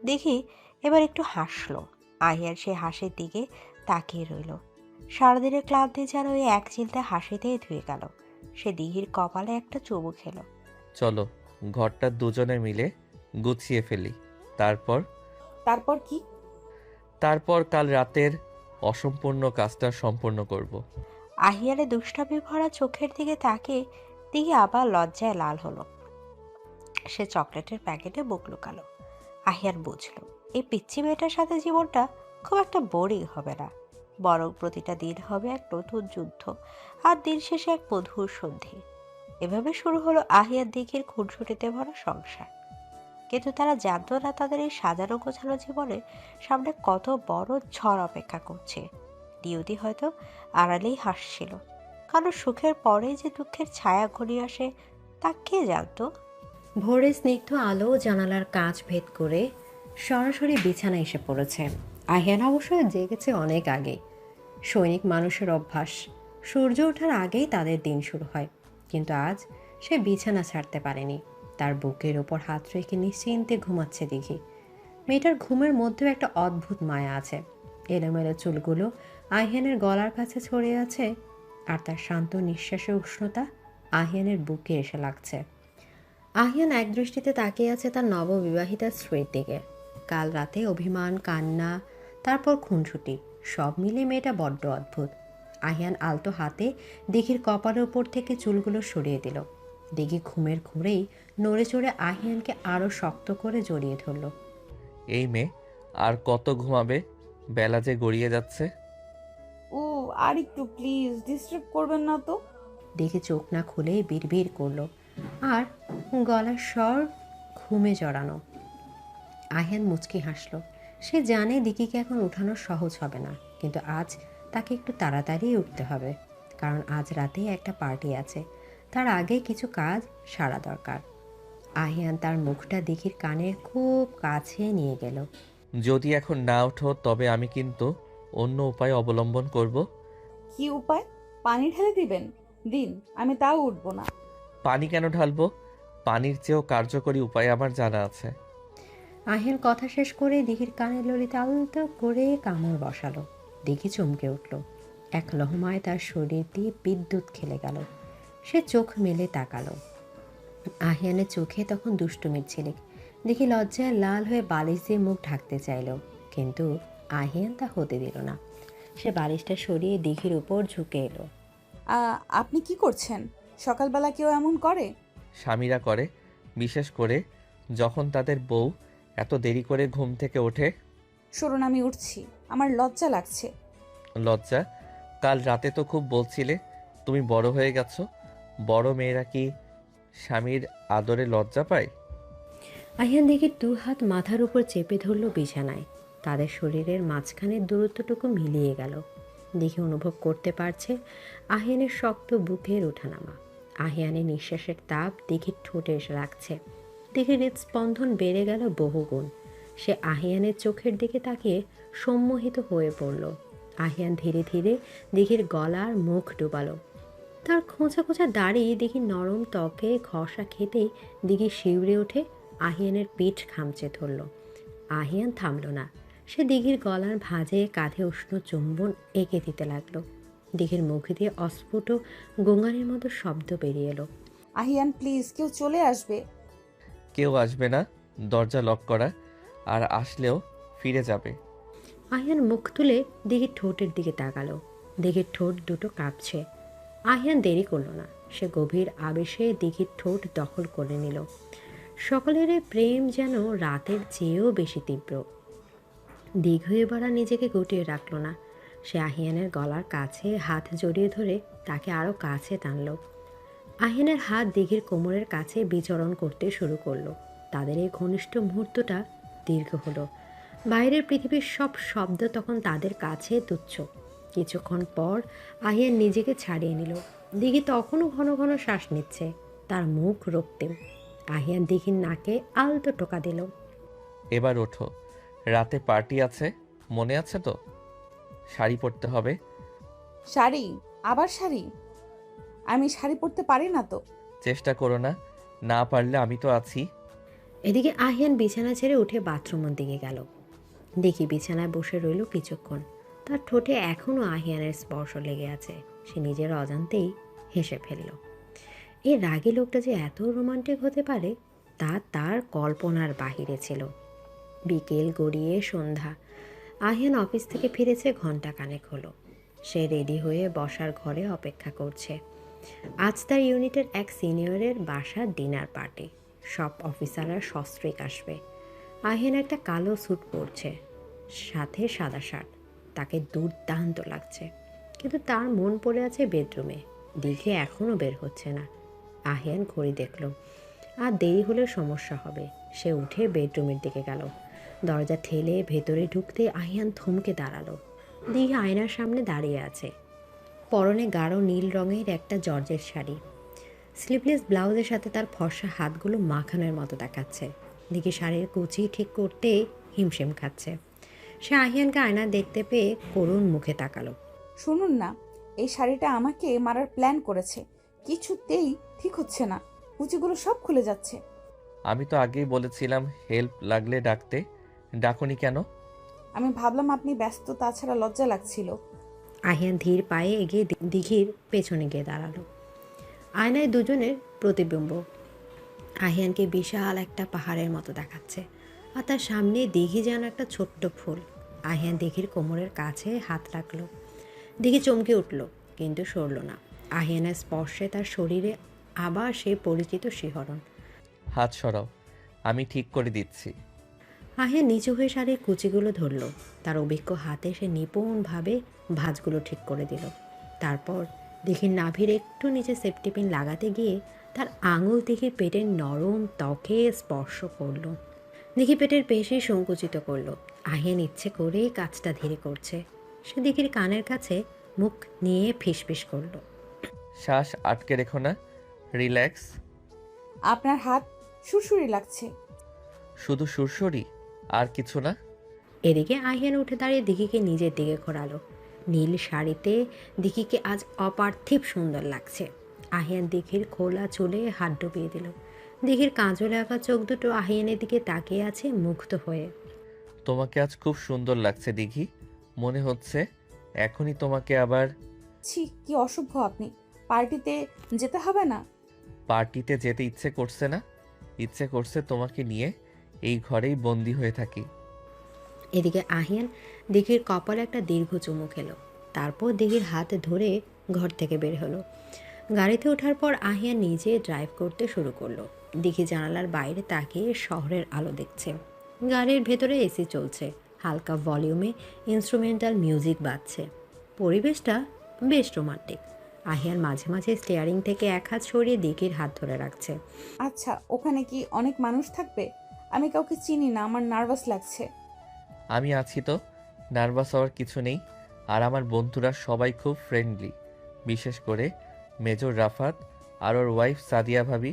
দিঘি এবার একটু হাসলো। আহিয়ার সে হাসির দিকে তাকিয়ে রইল। সারাদিনের ক্লান্তি যেন ওই এক চিলতে হাসিতেই ধুয়ে গেল। সে দিঘির কপালে একটা চুমু খেলো। চলো ঘরটা দুজনে মিলে গুছিয়ে ফেলি। তারপর? তারপর কি? তারপর কাল রাতের অসম্পূর্ণ কাজটা সম্পূর্ণ করব। আহিয়ারে দুষ্টামি ভরা চোখের দিকে তাকিয়ে দিঘি আবার লজ্জায় লাল হলো। সে চকলেটের প্যাকেটে মুখ লুকালো। আহিয়ার বুঝলো এই পিচ্চি মেয়েটার সাথে জীবনটা খুব একটা বোরিং হবে না, বরং প্রতিটা দিন হবে এক নতুন যুদ্ধ, আর দিন শেষে এক মধুর সন্ধি। এভাবে শুরু হলো আহিয়ার দিঘির খুনসুটিতে ভরা সংসার। কিন্তু তারা জানতো না তাদের এই সাজানো গোছানো জীবনে সামনে কত বড় ঝড় অপেক্ষা করছে। নিয়তি হয়তো আড়ালেই হাসছিল, কারণ সুখের পরে যে দুঃখের ছায়া ঘনিয়ে আসে তা কে জানতো। ভোরে স্নিগ্ধ আলো জানালার কাঁচ ভেদ করে সরাসরি বিছানায় এসে পড়েছে। আহিয়ান অবশ্য জেগেছে অনেক আগে। সৈনিক মানুষের অভ্যাস, সূর্য ওঠার আগেই তাদের দিন শুরু হয়। কিন্তু আজ সে বিছানা ছাড়তে পারেনি। তার বুকের ওপর হাত রেখে নিশ্চিন্তে ঘুমাচ্ছে দিঘি। মেয়েটার ঘুমের মধ্যেও একটা অদ্ভুত মায়া আছে। এলোমেলো চুলগুলো আহিয়ানের গলার কাছে ছড়িয়ে আছে, আর তার শান্ত নিঃশ্বাসের উষ্ণতা আহিয়ানের বুকে এসে লাগছে। আহিয়ান এক দৃষ্টিতে তাকিয়ে আছে তার নববিবাহিতা স্ত্রীর দিকে। কাল রাতে অভিমান, কান্না, তারপর খুনসুটি, সব মিলে মেয়েটা বড্ড অদ্ভুত। আহিয়ান আলতো হাতে দিঘির কপালের উপর থেকে চুলগুলো সরিয়ে দিল। দিঘি ঘুমের ঘোরেই নড়ে চড়ে আহিয়ানকে আরও শক্ত করে জড়িয়ে ধরল। এই মেয়ে আর কত ঘুমাবে? বেলা যে গড়িয়ে যাচ্ছে। ও আর একটু প্লিজ, ডিস্টার্ব করবেন না তো। দিঘি চোখ না খুলেই বিড়বিড় করলো, আর গলার স্বর ঘুমে জড়ানো। আহিয়ান মুচকি হাসল। সে জানে দিঘিকে এখন উঠানো সহজ হবে না, কিন্তু আজ তাকে একটু তাড়াতাড়ি উঠতে হবে, কারণ আজ রাতে একটা পার্টি আছে। তার আগে কিছু কাজ সারা দরকার। আহিয়ান তার মুখটা দিঘির কানের খুব কাছে নিয়ে গেল। যদি এখন না ওঠো তবে আমি কিন্তু অন্য উপায় অবলম্বন করব। কি উপায়? পানি ঢেলে দিবেন? দিন, আমি তাও উঠবো না। পানি কেন ঢালবো? পানির চেয়েও কার্যকরী উপায় আমার জানা আছে। আহিয়ান কথা শেষ করে দিঘির কানের ললিতে আলতো করে কামড় বসালো। দিঘি চমকে উঠল। এক লহমায় তার শরীর দিয়ে বিদ্যুৎ খেলে গেল। সে চোখ মেলে তাকালো। আহিয়ানের চোখে তখন দুষ্টুমির ঝিলিক। দিঘি লজ্জায় লাল হয়ে বালিশ দিয়ে মুখ ঢাকতে চাইল, কিন্তু আহিয়ান তা হতে দিল না। সে বালিশটা সরিয়ে দিঘির উপর ঝুঁকে এলো। আপনি কি করছেন? সকালবেলা কেউ এমন করে? স্বামীরা করে, বিশেষ করে যখন তাদের বউ এত দেরি করে ঘুম থেকে ওঠে। সরুন, আমি উঠছি, আমার লজ্জা লাগছে। লজ্জা? কাল রাতে তো খুব বলছিলে তুমি বড় হয়ে গেছো। বড় মেয়েরা কি স্বামীর আদরে লজ্জা পায়? আহিয়ান দিঘির দু হাত মাথার উপর চেপে ধরল বিছানায়। তাদের শরীরের মাঝখানের দূরত্বটুকু মিলিয়ে গেল। দিঘি অনুভব করতে পারছে আহিয়ানের শক্ত বুকের ওঠানামা। আহিয়ানের নিঃশ্বাসের তাপ দিঘির ঠোঁটে এসে লাগছে। দিঘির হৃদস্পন্দন বেড়ে গেল বহুগুণ। সে আহিয়ানের চোখের দিকে তাকিয়ে সম্মোহিত হয়ে পড়ল। আহিয়ান ধীরে ধীরে দিঘির গলার মুখ ডুবালো। তার খোঁচা খোঁচা দাড়ি দিঘির নরম ত্বকে ঘষা খেতেই দিঘি শিউরে ওঠে। আহিয়ানের পিঠ খামচে ধরল। আহিয়ান থামল না। সে দিঘির গলার ভাঁজে কাঁধে উষ্ণ চুম্বন এঁকে দিতে লাগলো। দিঘির মুখ দিয়ে অস্ফুট গোঙানির মতো শব্দ বেরিয়ে এলো। আহিয়ান প্লিজ, কেউ চলে আসবে। কেউ আসবে না, দরজা লক করা, আর আসলেও ফিরে যাবে। আহিয়ান মুখ তুলে দিঘির ঠোঁটের দিকে তাকালো। দিঘির ঠোঁট দুটো কাঁপছে। আহিয়ান দেরি করল না। সে গভীর আবেশে দিঘির ঠোঁট দখল করে নিল। সকলের প্রেম যেন রাতের চেয়েও বেশি তীব্র। দীর্ঘ এবার আর নিজেকে গুটিয়ে রাখল না। সে আহিয়ানের গলার কাছে হাত জড়িয়ে ধরে তাকে আরও কাছে টানল। আহিয়ানের হাত দিঘির কোমরের কাছে বিচরণ করতে শুরু করলো। তাদের এই ঘনিষ্ঠ মুহূর্তটা দীর্ঘ হলো। বাইরের পৃথিবীর সব শব্দ তখন তাদের কাছে তুচ্ছ। কিছুক্ষণ পর আহিয়ান নিজেকে ছাড়িয়ে নিল। দিঘি তখনও ঘন ঘন শ্বাস নিচ্ছে, তার মুখ রক্তিম। আহিয়ান দিঘির নাকে আলতো টোকা দিল। এবার ওঠো, রাতে পার্টি আছে, মনে আছে তো? শাড়ি পরতে হবে। শাড়ি? আবার শাড়ি? আমি শাড়ি পরতে পারি না তো। চেষ্টা করো না, না পারলে আমি তো আছি। এদিকে আহিয়ান বিছানা ছেড়ে উঠে বাথরুমের দিকে গেল। দেখি বিছানায় বসে রইল কিছুক্ষণ। তার ঠোঁটে এখনও আহিয়ানের স্পর্শ লেগে আছে। সে নিজের অজান্তেই হেসে ফেলল। এই রাগী লোকটা যে এত রোমান্টিক হতে পারে তা তার কল্পনার বাহিরে ছিল। বিকেল গড়িয়ে সন্ধ্যা। আহিয়ান অফিস থেকে ফিরেছে ঘন্টা খানেক হলো। সে রেডি হয়ে বসার ঘরে অপেক্ষা করছে। আজ তার ইউনিটের এক সিনিয়রের বাসার ডিনার পার্টি। সব অফিসাররা সস্ত্রীক আসবে। আহিয়ান একটা কালো স্যুট পরছে, সাথে সাদা শার্ট। তাকে দুর্দান্ত লাগছে, কিন্তু তার মন পড়ে আছে বেডরুমে। দিঘে এখনও বের হচ্ছে না। আহিয়ান ঘড়ি দেখল, আর দেরি হলে সমস্যা হবে। সে উঠে বেডরুমের দিকে গেল। দরজা ঠেলে ভেতরে ঢুকতে আহিয়ান থমকে দাঁড়ালো। দিঘি আয়নার সামনে দাঁড়িয়ে আছে। পরনে গাঢ় নীল রঙের একটা জর্জেট শাড়ি, স্লিভলেস ব্লাউজের সাথে তার ফর্সা হাতগুলো মাখানোর মতো দেখাচ্ছে। দিঘি শাড়ির কুচি ঠিক করতে হিমশিম খাচ্ছে। সে আহিয়ানকে আয়না দেখতে পেয়ে করুণ মুখে তাকালো। শুনুন না, এই শাড়িটা আমাকে মারার প্ল্যান করেছে, কিছুতেই ঠিক হচ্ছে না, কুচিগুলো সব খুলে যাচ্ছে। আমি তো আগেই বলেছিলাম হেল্প লাগলে ডাকতে, ডাকুনি কেন? আমি ভাবলাম আপনি ব্যস্ত, তাছাড়া লজ্জা লাগছিল। আহিয়ান ধীর পায়ে এগিয়ে দিঘির পেছনে গিয়ে দাঁড়ালো। আয়নায় দুজনের প্রতিবিম্ব। আহিয়ানকে বিশাল একটা পাহাড়ের মতো দেখাচ্ছে, আর তার সামনে দিঘি যেন একটা ছোট্ট ফুল। আহিয়ান দিঘির কোমরের কাছে হাত রাখলো। দিঘি চমকে উঠল, কিন্তু সরল না। আহিয়ানের স্পর্শে তার শরীরে আবার সেই পরিচিত শিহরণ। হাত সরাও, আমি ঠিক করে দিচ্ছি। আহিয়ান নিচু হয়ে শাড়ির কুচিগুলো ধরল। তার অভিজ্ঞ হাতে সে নিপুণভাবে ভাঁজগুলো ঠিক করে দিল। তারপর দিঘির নাভির একটু নিচে সেফটি পিন লাগাতে গিয়ে তার আঙুল দিঘির পেটের নরম ত্বকে স্পর্শ করল। দিঘি পেটের পেশি সংকুচিত করল। আহিয়ান ইচ্ছে করেই কাজটা ধীরে করছে। সে দিঘির কানের কাছে মুখ নিয়ে ফিসফিস করল। শ্বাস আটকে রেখো না, রিল্যাক্স। আপনার হাত সুরসুরি লাগছে। শুধু সুরসুরি, আর কিছু না? এদিকে আহিয়ান উঠে দাঁড়িয়ে দিঘিকে নিজের দিকে ঘোরালো। নীল শাড়িতে দিঘিকে আজ অপার্থিব সুন্দর লাগছে। আহিয়ান দিঘির খোলা চুলে হাত ডুবিয়ে দিল। দিঘির কাজলে আঁকা চোখ দুটো আহিয়ানের দিকে তাকিয়ে আছে মুগ্ধ হয়ে। তোমাকে আজ খুব সুন্দর লাগছে দিঘি, মনে হচ্ছে এখনই তোমাকে আবার। ছি, কি অসভ্য আপনি। পার্টিতে যেতে হবে না? পার্টিতে যেতে ইচ্ছে করছে না, ইচ্ছে করছে তোমাকে নিয়ে এই ঘরেই বন্দি হয়ে থাকি। এদিকে আহিয়ান দিঘির কপালে একটা দীর্ঘ চুমু খেলো। তারপর দিঘির হাত ধরে ঘর থেকে বের হলো। গাড়িতে ওঠার পর আহিয়ান নিজে ড্রাইভ করতে শুরু করলো। দিঘি জানালার বাইরে তাকিয়ে শহরের আলো দেখছে। গাড়ির ভেতরে এসি চলছে, হালকা ভলিউমে ইনস্ট্রুমেন্টাল মিউজিক বাজছে। পরিবেশটা বেশ রোমান্টিক। আহিয়ান মাঝে মাঝে স্টিয়ারিং থেকে এক হাত সরিয়ে দিঘির হাত ধরে রাখছে। আচ্ছা, ওখানে কি অনেক মানুষ থাকবে? আমি কাউকে চিনি না, আমার নার্ভাস লাগছে। আমি আছি তো, নার্ভাস হওয়ার কিছু নেই। আর আমার বন্ধুরা সবাই খুব ফ্রেন্ডলি, বিশেষ করে মেজর রাফাত আর ওর ওয়াইফ সাদিয়া ভাবি।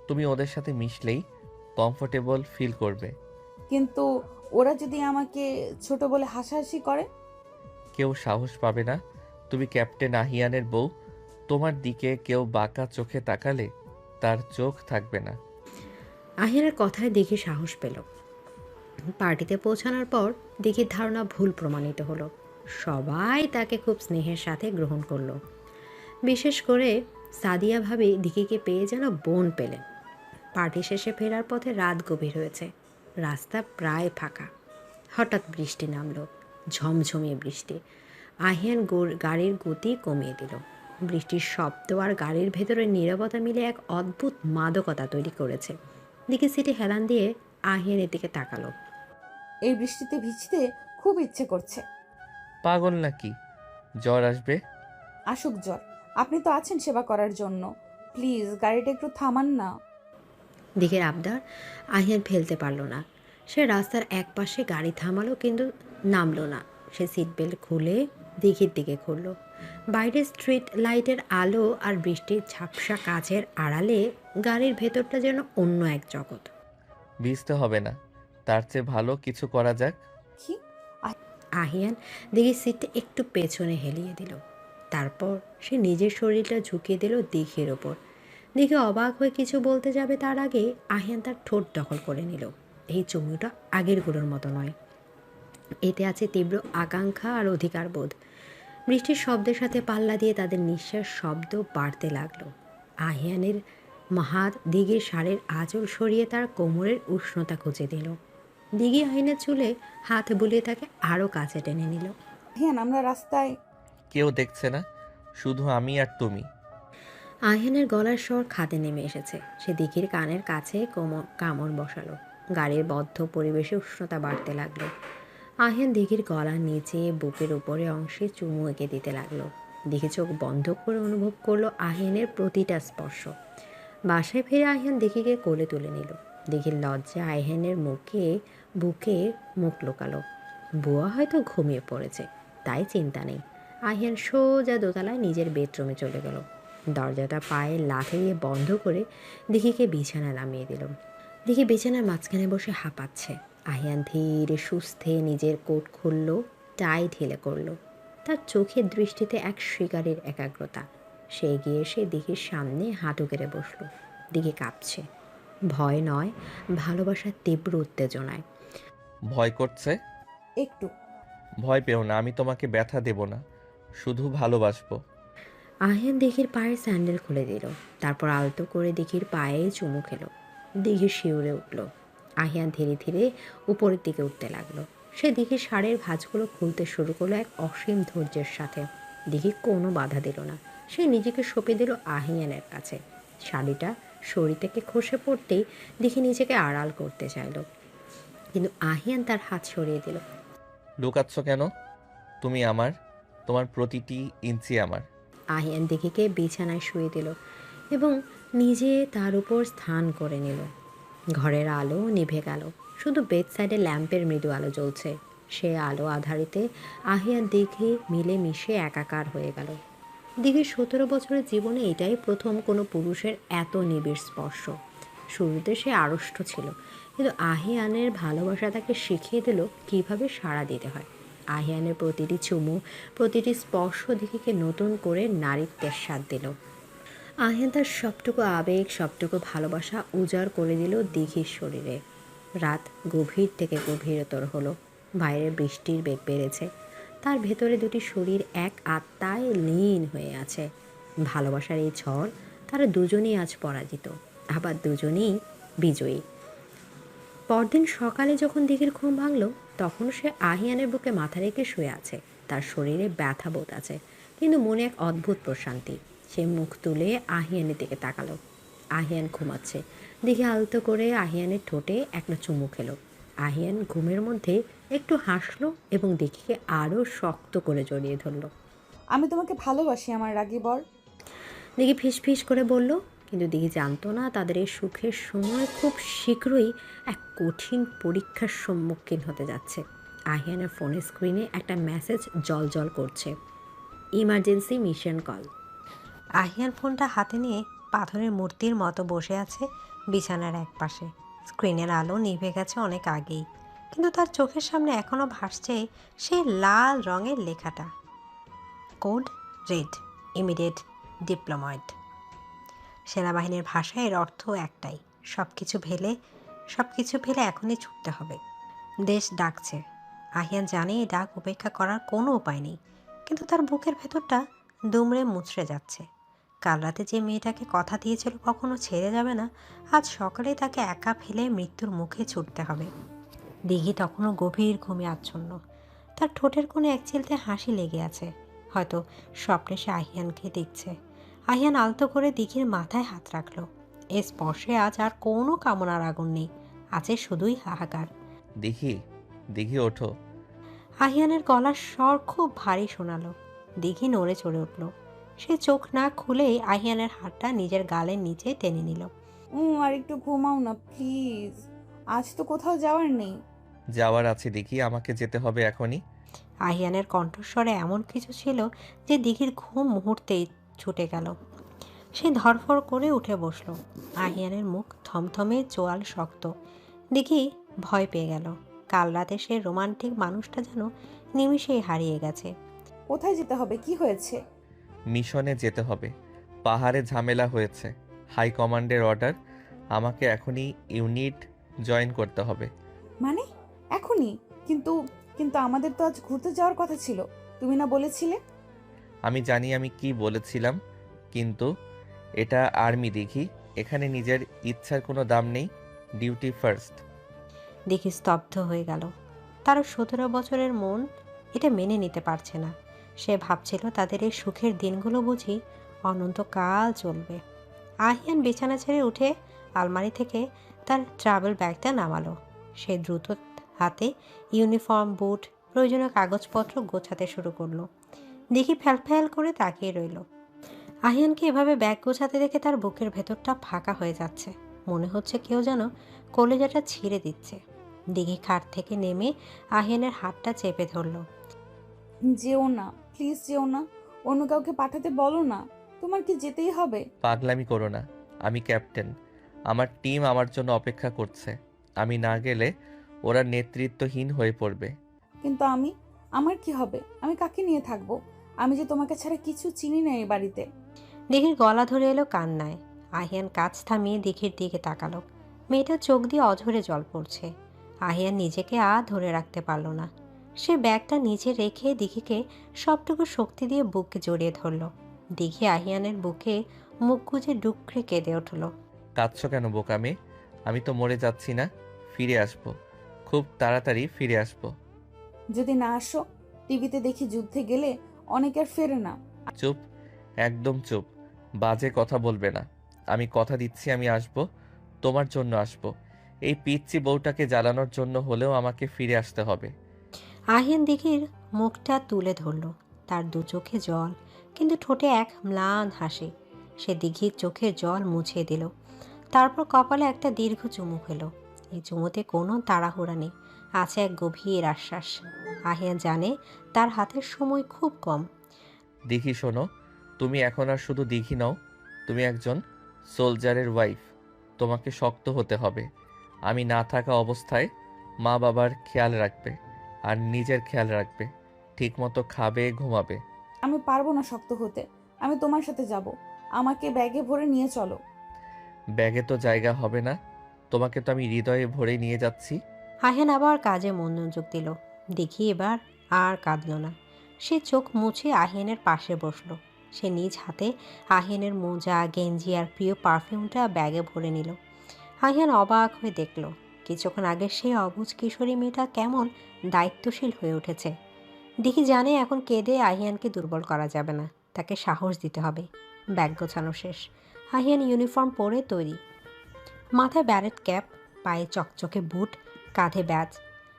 তুমি ওদের সাথে মিশলেই কমফোর্টেবল ফিল করবে। কিন্তু ওরা যদি আমাকে ছোট বলে হাসাহাসি করে? কেউ সাহস পাবে না। তুমি ক্যাপ্টেন আহিয়ানের বউ, তোমার দিকে কেউ বাঁকা চোখে তাকালে তার চোখ থাকবে না। আহিয়ানের কথায় দিঘি সাহস পেল। পার্টিতে পৌঁছানোর পর দিঘির ধারণা ভুল প্রমাণিত হলো। সবাই তাকে খুব স্নেহের সাথে গ্রহণ করলো। বিশেষ করে সাদিয়া ভাবি দিঘিকে পেয়ে যেন বোন পেলেন। পার্টি শেষে ফেরার পথে রাত গভীর হয়েছে। রাস্তা প্রায় ফাঁকা। হঠাৎ বৃষ্টি নামলো, ঝমঝমিয়ে বৃষ্টি। আহিয়ান গাড়ির গতি কমিয়ে দিল। বৃষ্টির শব্দ আর গাড়ির ভেতরে নীরবতা মিলে এক অদ্ভুত মাদকতা তৈরি করেছে। দিঘি সিটে হেলান দিয়ে আহিয়ানের দিকে তাকালো। এই বৃষ্টিতে ভিজতে খুব ইচ্ছে করছে। পাগল নাকি? জ্বর আসবে। আসুক জ্বর, আপনি তো আছেন সেবা করার জন্য। প্লিজ গাড়িটা একটু থামান না। দিঘির আবদার আহিয়ান ফেলতে পারল না। সে রাস্তার এক পাশে গাড়ি থামালো, কিন্তু নামলো না। সে সিট বেল্ট খুলে দিঘির দিকে ঘুরল। বাইরে স্ট্রিট লাইটের আলো আর বৃষ্টির ঝাপসা কাচের আড়ালে গাড়ির ভেতরটা যেন অন্য এক জগৎ। ভিজতে হবে না, তার চেয়ে ভালো কিছু করা যাক। কি? আহিয়ান দিঘির সিটটা একটু পেছনে হেলিয়ে দিল। তারপর সে নিজের শরীরটা ঝুঁকিয়ে দিল দিঘির ওপর। দিঘি অবাক হয়ে কিছু বলতে যাবে তার আগে আহিয়ান তার ঠোঁট দখল করে নিল। এই চুমুটা আগেরগুলোর মতো নয়, এতে আছে তীব্র আকাঙ্ক্ষা আর অধিকার বোধ। বৃষ্টির শব্দের সাথে পাল্লা দিয়ে তাদের নিঃশ্বাস শব্দ বাড়তে লাগলো। আহিয়ানের হাত দিঘির শাড়ির আঁচল সরিয়ে তার কোমরের উষ্ণতা খুঁজে দিল। দিঘি আহিয়ানের চুলে হাত বুলিয়ে তাকে আরও কাছে টেনে নিল। হ্যাঁ, আমরা রাস্তায়। কেউ দেখছে না, শুধু আমি আর তুমি। আহিয়ানের গলার স্বর খাদে নেমে এসেছে। সে দিঘির কানের কাছে কামড় বসালো। গাড়ির বদ্ধ পরিবেশে উষ্ণতা বাড়তে লাগলো। আহিয়ান দিঘির গলার নিচে বুকের উপরে অংশে চুমু এঁকে দিতে লাগলো। দিঘি চোখ বন্ধ করে অনুভব করলো আহিয়ানের প্রতিটা স্পর্শ। বাসায় ফিরে আহিয়ান দিঘিকে কোলে তুলে নিল। দেখি লজ্জা আইহানের বুকে মুখ লুকালো। বুয়া হয়তো ঘুমিয়ে পড়েছে, তাই চিন্তা নেই। আহিয়ান সোজা দোতলায় নিজের বেডরুমে চলে গেল। দরজাটা পায়ে লাথি দিয়ে বন্ধ করে দিঘিকে বিছানায় নামিয়ে দিল। দিঘি বিছানার মাঝখানে বসে হাঁপাচ্ছে। আহিয়ান ধীরে সুস্থে নিজের কোট খুলল, টাই ঢিলে করলো। তার চোখের দৃষ্টিতে এক শিকারীর একাগ্রতা। সে এগিয়ে এসে দিঘির সামনে হাঁটু গেড়ে বসল। দিঘি কাঁপছে, ভয় নয়, ভালোবাসার তীব্র উত্তেজনায়। ভয় করছে? একটু। ভয় পেও না, আমি তোমাকে ব্যথা দেব না, শুধু ভালোবাসবো। আহিয়ান দিঘির পায়ের স্যান্ডেল খুলে দিল, তারপর আলতো করে দিঘির পায়ে চুমু খেলো। দিঘি শিউরে উঠল। আহিয়ান ধীরে ধীরে উপরের দিকে উঠতে লাগলো। সে দিঘির শাড়ির ভাঁজগুলো খুলতে শুরু করলো এক অসীম ধৈর্যের সাথে। দিঘি কোনো বাধা দিল না। সে নিজেকে সঁপে দিল আহিয়ানের কাছে। শাড়িটা শরীর থেকে খসে পড়তেই দিঘি নিজেকে আড়াল করতে চাইল, কিন্তু আহিয়ান তার হাত সরিয়ে দিল। লুকাচ্ছ কেন? তুমি আমার, তোমার প্রতিটি ইঞ্চি আমার। আহিয়ান দিঘিকে বিছানায় শুয়ে দিল এবং নিজে তার উপর স্থান করে নিল। ঘরের আলো নিভে গেল, শুধু বেড সাইডে ল্যাম্পের মৃদু আলো জ্বলছে। সে আলো আধারিতে আহিয়ান দিঘি মিলে মিশে একাকার হয়ে গেল। দিঘির 17 বছরের জীবনে এটাই প্রথম কোনো পুরুষের এত নিবিড় স্পর্শ। শুরুতে সে আড়ষ্ট ছিল, কিন্তু আহিয়ানের ভালোবাসা তাকে শিখিয়ে দিল কীভাবে সাড়া দিতে হয়। আহিয়ানের প্রতিটি চুমু, প্রতিটি স্পর্শ দিঘিকে নতুন করে নারীত্বের স্বাদ দিল। আহিয়ান তার সবটুকু আবেগ, সবটুকু ভালোবাসা উজাড় করে দিল দিঘির শরীরে। রাত গভীর থেকে গভীরতর হলো। বাইরে বৃষ্টির বেগ বেড়েছে। তার ভেতরে দুটি শরীর এক আত্মায় লীন হয়ে আছে। ভালোবাসার এই ঝড়, তারা দুজনেই আজ পরাজিত, আবার দুজনেই বিজয়ী। পরদিন সকালে যখন দিঘির ঘুম ভাঙল, তখন সে আহিয়ানের বুকে মাথা রেখে শুয়ে আছে। তার শরীরে ব্যথা বোধ আছে, কিন্তু মনে এক অদ্ভুত প্রশান্তি। সে মুখ তুলে আহিয়ানের দিকে তাকালো। আহিয়ান ঘুমাচ্ছে। দিঘি আলতো করে আহিয়ানের ঠোঁটে একটা চুমু খেলো। আহিয়ান ঘুমের মধ্যে একটু হাসলো এবং দিঘিকে আরও শক্ত করে জড়িয়ে ধরল। আমি তোমাকে ভালোবাসি আমার রাগী বর। দিঘি ফিস ফিস করে বলল, কিন্তু দিঘি জানতো না তাদের এই সুখের সময় খুব শীঘ্রই এক কঠিন পরীক্ষার সম্মুখীন হতে যাচ্ছে। আহিয়ানের ফোনের স্ক্রিনে একটা মেসেজ জল করছে, ইমার্জেন্সি মিশন কল। আহিয়ান ফোনটা হাতে নিয়ে পাথরের মূর্তির মতো বসে আছে বিছানার এক পাশে। স্ক্রিনের আলো নিভে গেছে অনেক আগেই, কিন্তু তার চোখের সামনে এখনও ভাসছে সেই লাল রঙের লেখাটা, কোড রেড, ইমিডিয়েট ডিপ্লোময়েড। সেনাবাহিনীর ভাষায় এর অর্থ একটাই, সব কিছু ফেলে এখনই ছুটতে হবে। দেশ ডাকছে। আহিয়ান জানে এই ডাক উপেক্ষা করার কোনো উপায় নেই, কিন্তু তার বুকের ভেতরটা দুমড়ে মুচড়ে যাচ্ছে। কাল রাতে যে মেয়েটাকে কথা দিয়েছিল কখনো ছেড়ে যাবে না, আজ সকালে তাকে একা ফেলে মৃত্যুর মুখে ছুটতে হবে। দিঘি তখনও গভীর ঘুমে আচ্ছন্ন। তার ঠোঁটের কোণে এক চিলতে হাসি লেগে আছে। হয়তো স্বপ্নে সে আহিয়ানকে দেখছে। আহিয়ান আলতো করে দিঘির মাথায় হাত রাখলো। এ স্পর্শে আজ আর কোনো কামনার আগুন নেই, আছে শুধুই হাহাকার। দেখি, দেখি ওঠো। আহিয়ানের গলার স্বর খুব ভারী শোনালো। দিঘি নড়ে চড়ে উঠল। সে চোখ না খুলেই আহিয়ানের হাতটা নিজের গালের নিচে টেনে নিল। আর একটু ঘুমাও না প্লিজ, আজ তো কোথাও যাওয়ার নেই। যাওয়ার আছে দেখি, আমাকে যেতে হবে এখনই। আহিয়ানের কণ্ঠস্বরে এমন কিছু ছিল যে দিঘির ঘুম মুহূর্তেই ছুটে গেল। সে ধরফর করে উঠে বসল। আহিয়ানের মুখ থমথমে, চোয়াল শক্ত। দিঘি ভয় পেয়ে গেল। কাল রাতে সে রোমান্টিক মানুষটা যেন নিমিষেই হারিয়ে গেছে। কোথায় যেতে হবে? কি হয়েছে? মিশনে যেতে হবে। পাহাড়ে ঝামেলা হয়েছে, হাই কমান্ডের অর্ডার, আমাকে এখনই ইউনিট জয়েন করতে হবে। মানে এখনই? কিন্তু কিন্তু আমাদের তো আজ ঘুরতে যাওয়ার কথা ছিল, তুমি না বলেছিলে? আমি জানি আমি কি বলেছিলাম, কিন্তু এটা আর্মি দেখি, এখানে নিজের ইচ্ছার কোনো দাম নেই, ডিউটি ফার্স্ট। দিঘি স্তব্ধ হয়ে গেল। তারও 17 বছরের মন এটা মেনে নিতে পারছে না। সে ভাবছিল তাদের এই সুখের দিনগুলো বুঝি অনন্তকাল চলবে। আহিয়ান বিছানা ছেড়ে উঠে আলমারি থেকে তার ট্রাভেল ব্যাগটা নামালো। সে দ্রুত হাতে ইউনিফর্ম, বুট, প্রয়োজনীয় কাগজপত্র গোছাতে শুরু করলো। দিঘি ফ্যাল করে তাকিয়ে রইল। আহিয়ানকে এভাবে ব্যাগ গোছাতে দেখে তার বুকের ভেতরটা ফাঁকা হয়ে যাচ্ছে। মনে হচ্ছে কেউ যেন কলেজাটা ছিঁড়ে দিচ্ছে। দিঘি খাট থেকে নেমে আহিয়ানের হাতটা চেপে ধরল। যেও না, প্লিজ যেও না। অন্য কাউকে পাঠাতে বলো না। তোমার কি যেতেই হবে? পাগলামি করো না, আমি ক্যাপ্টেন। আমার টিম আমার জন্য অপেক্ষা করছে। আমি না গেলে ওরা নেতৃত্বহীন হয়ে পড়বে। কিন্তু আমার কি হবে? আমি কাকে নিয়ে থাকবো? আমি যে তোমাকে ছাড়া কিছু চিনি না এই বাড়িতে। দিঘির গলা ধরে এলো কান্নায়। আহিয়ান কাজ থামিয়ে দিঘির দিকে তাকালো। মেয়েটার চোখ দিয়ে অঝরে জল পড়ছে। আহিয়ান নিজেকে আর ধরে রাখতে পারল না। সে ব্যাগটা নিচে রেখে দিঘিকে সবটুকু শক্তি দিয়ে বুকে জড়িয়ে ধরল। দিঘি আহিয়ানের বুকে মুখ গুজে ডুকরে কেঁদে উঠল। কাঁদছো কেন বোকামে? আমি তো মরে যাচ্ছি না, ফিরে আসবো। খুব তাড়াতাড়ি ফিরে আসবো। যদি না আসো, টিভিতে দেখি যুদ্ধে গেলে অনেকে আর ফেরে না। চুপ, একদম চুপ। বাজে কথা বলবে না। আমি কথা দিচ্ছি আমি আসবো, তোমার জন্য আসবো। এই পিচ্চি বউটাকে জ্বালানোর জন্য হলেও আমাকে ফিরে আসতে হবে। আহিয়ান দিঘির মুখটা তুলে ধরল। তার দু চোখে জল, কিন্তু ঠোঁটে এক ম্লান হাসি। সে দিঘির চোখের জল মুছিয়ে দিল। তারপর কপালে একটা দীর্ঘ চুমু খেলো। এই চুমুতে কোনো তাড়াহুড়া নেই, আছে এক গভীর আশ্বাস। আহিয়ান জানে তার হাতের সময় খুব কম। দিঘি শোনো, তুমি এখন আর শুধু দিঘি নও, তুমি একজন সোলজারের ওয়াইফ। তোমাকে শক্ত হতে হবে। আমি না থাকা অবস্থায় মা বাবার খেয়াল রাখবে, আর নিজের খেয়াল রাখবে। ঠিকমতো খাবে, ঘুমাবে। আমি পারবো না শক্ত হতে। আমি তোমার সাথে যাব। আমাকে ব্যাগে ভরে নিয়ে চলো। ব্যাগে তো জায়গা হবে না। তোমাকে তো আমি হৃদয়ে ভরে নিয়ে যাচ্ছি। আহিয়ান আবার কাজে মনোযোগ দিল। দেখি এবার আর কাঁদল না। সে চোখ মুছে আহিয়ানের পাশে বসলো। সে নিজ হাতে আহিয়ানের মোজা, গেঞ্জি আর প্রিয় পারফিউমটা ব্যাগে ভরে নিল। আহিয়ান অবাক হয়ে দেখল, কিছুক্ষণ আগে সেই অবুঝ কিশোরী মেয়েটা কেমন দায়িত্বশীল হয়ে উঠেছে। দেখি জানে এখন কেঁদে আহিয়ানকে দুর্বল করা যাবে না, তাকে সাহস দিতে হবে। ব্যাগ গোছানো শেষ। আহিয়ান ইউনিফর্ম পরে তৈরি। মাথায় ব্যারেট ক্যাপ, পায়ে চকচকে বুট, কাঁধে ব্যাজ।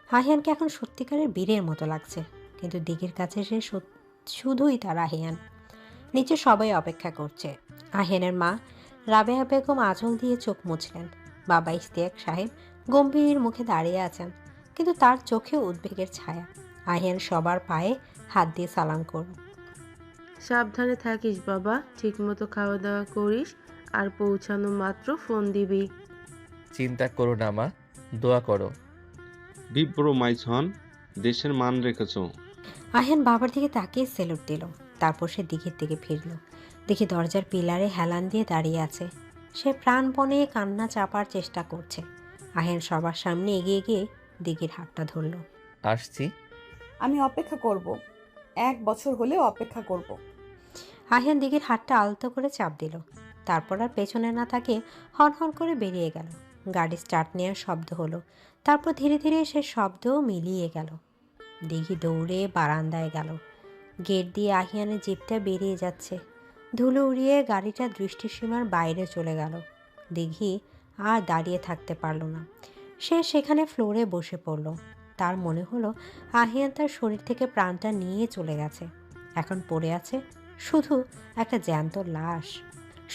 আহিয়ানকে এখন সত্যিকারের বীরের মতো লাগছে। কিন্তু দিঘির কাছে সে শুধুই তার আহিয়ান। নিচে সবাই অপেক্ষা করছে। আহিয়ানের মা রাবেয়া বেগম আঁচল দিয়ে চোখ মুছলেন। বাবা ইশতিয়াক সাহেব গম্ভীর মুখে দাঁড়িয়ে আছেন, কিন্তু তার চোখে উদ্বেগের ছায়া। আহিয়ান সবার পায়ে হাত দিয়ে সালাম করল। সাবধানে থাকিস বাবা, ঠিকমতো খাওয়া দাওয়া করিস, আর পৌঁছানো মাত্র ফোন দিবি। চিন্তা করো না মা, দোয়া করো। বিপ্রো মাই সন, দেশের মান রেখেছ। আহিয়ান বাবার দিকে তাকিয়ে সেলুট দিল। তারপর সে দিঘির দিকে ফিরল। দেখি দরজার পিলারে হেলান দিয়ে দাঁড়িয়ে আছে। সে প্রাণপণে কান্না চাপার চেষ্টা করছে। আহিয়ান সবার সামনে এগিয়ে গিয়ে দিঘির হাতটা ধরল। আসছি। আমি অপেক্ষা করব। 1 বছর হলেও অপেক্ষা করব। আহিয়ান দিঘির হাতটা আলতো করে চাপ দিল। তারপর আর পেছনে না তাকিয়ে হন হন করে বেরিয়ে গেল। গাড়ি স্টার্ট নেওয়ার শব্দ হলো। তারপর ধীরে ধীরে সে শব্দও মিলিয়ে গেল। দিঘি দৌড়ে বারান্দায় গেল। গেট দিয়ে আহিয়ানের জিপটা বেরিয়ে যাচ্ছে। ধুলো উড়িয়ে গাড়িটা দৃষ্টিসীমার বাইরে চলে গেল। দিঘি আর দাঁড়িয়ে থাকতে পারল না। সে সেখানে ফ্লোরে বসে পড়ল। তার মনে হলো আহিয়ান তার শরীর থেকে প্রাণটা নিয়ে চলে গেছে। এখন পড়ে আছে শুধু একটা জ্যান্ত লাশ।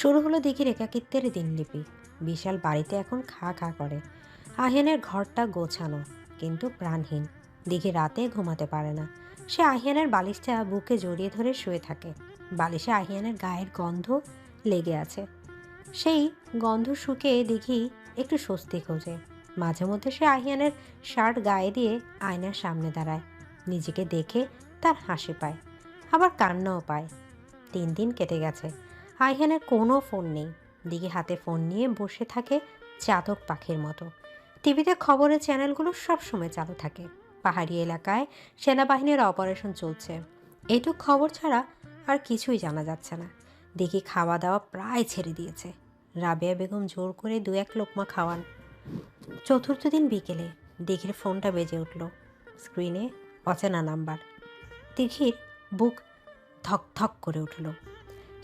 শুরু হলো দিঘির একাকিত্বের দিনলিপি। বিশাল বাড়িতে এখন খা খা করে। আহিয়ানের ঘরটা গোছানো, কিন্তু প্রাণহীন। দিঘি রাতে ঘুমাতে পারে না। সে আহিয়ানের বালিশটা বুকে জড়িয়ে ধরে শুয়ে থাকে। বালিশে আহিয়ানের গায়ের গন্ধ লেগে আছে। সেই গন্ধ শুকে দিঘি একটু স্বস্তি খোঁজে। মাঝে মধ্যে সে আহিয়ানের শার্ট গায়ে দিয়ে আয়নার সামনে দাঁড়ায়। নিজেকে দেখে তার হাসি পায়, আবার কান্নাও পায়। 3 দিন কেটে গেছে। আহিয়ানের কোনো ফোন নেই। দিঘি হাতে ফোন নিয়ে বসে থাকে চাতক পাখির মতো। টিভিতে খবরের চ্যানেলগুলো সবসময় চালু থাকে। পাহাড়ি এলাকায় সেনাবাহিনীর অপারেশন চলছে, এটুক খবর ছাড়া আর কিছুই জানা যাচ্ছে না। দিঘি খাওয়া দাওয়া প্রায় ছেড়ে দিয়েছে। রাবেয়া বেগম জোর করে 2-1 লোকমা খাওয়ান। চতুর্থ দিন বিকেলে দিঘির ফোনটা বেজে উঠল। স্ক্রিনে অচেনা নাম্বার। দিঘির বুক ধক ধক করে উঠল।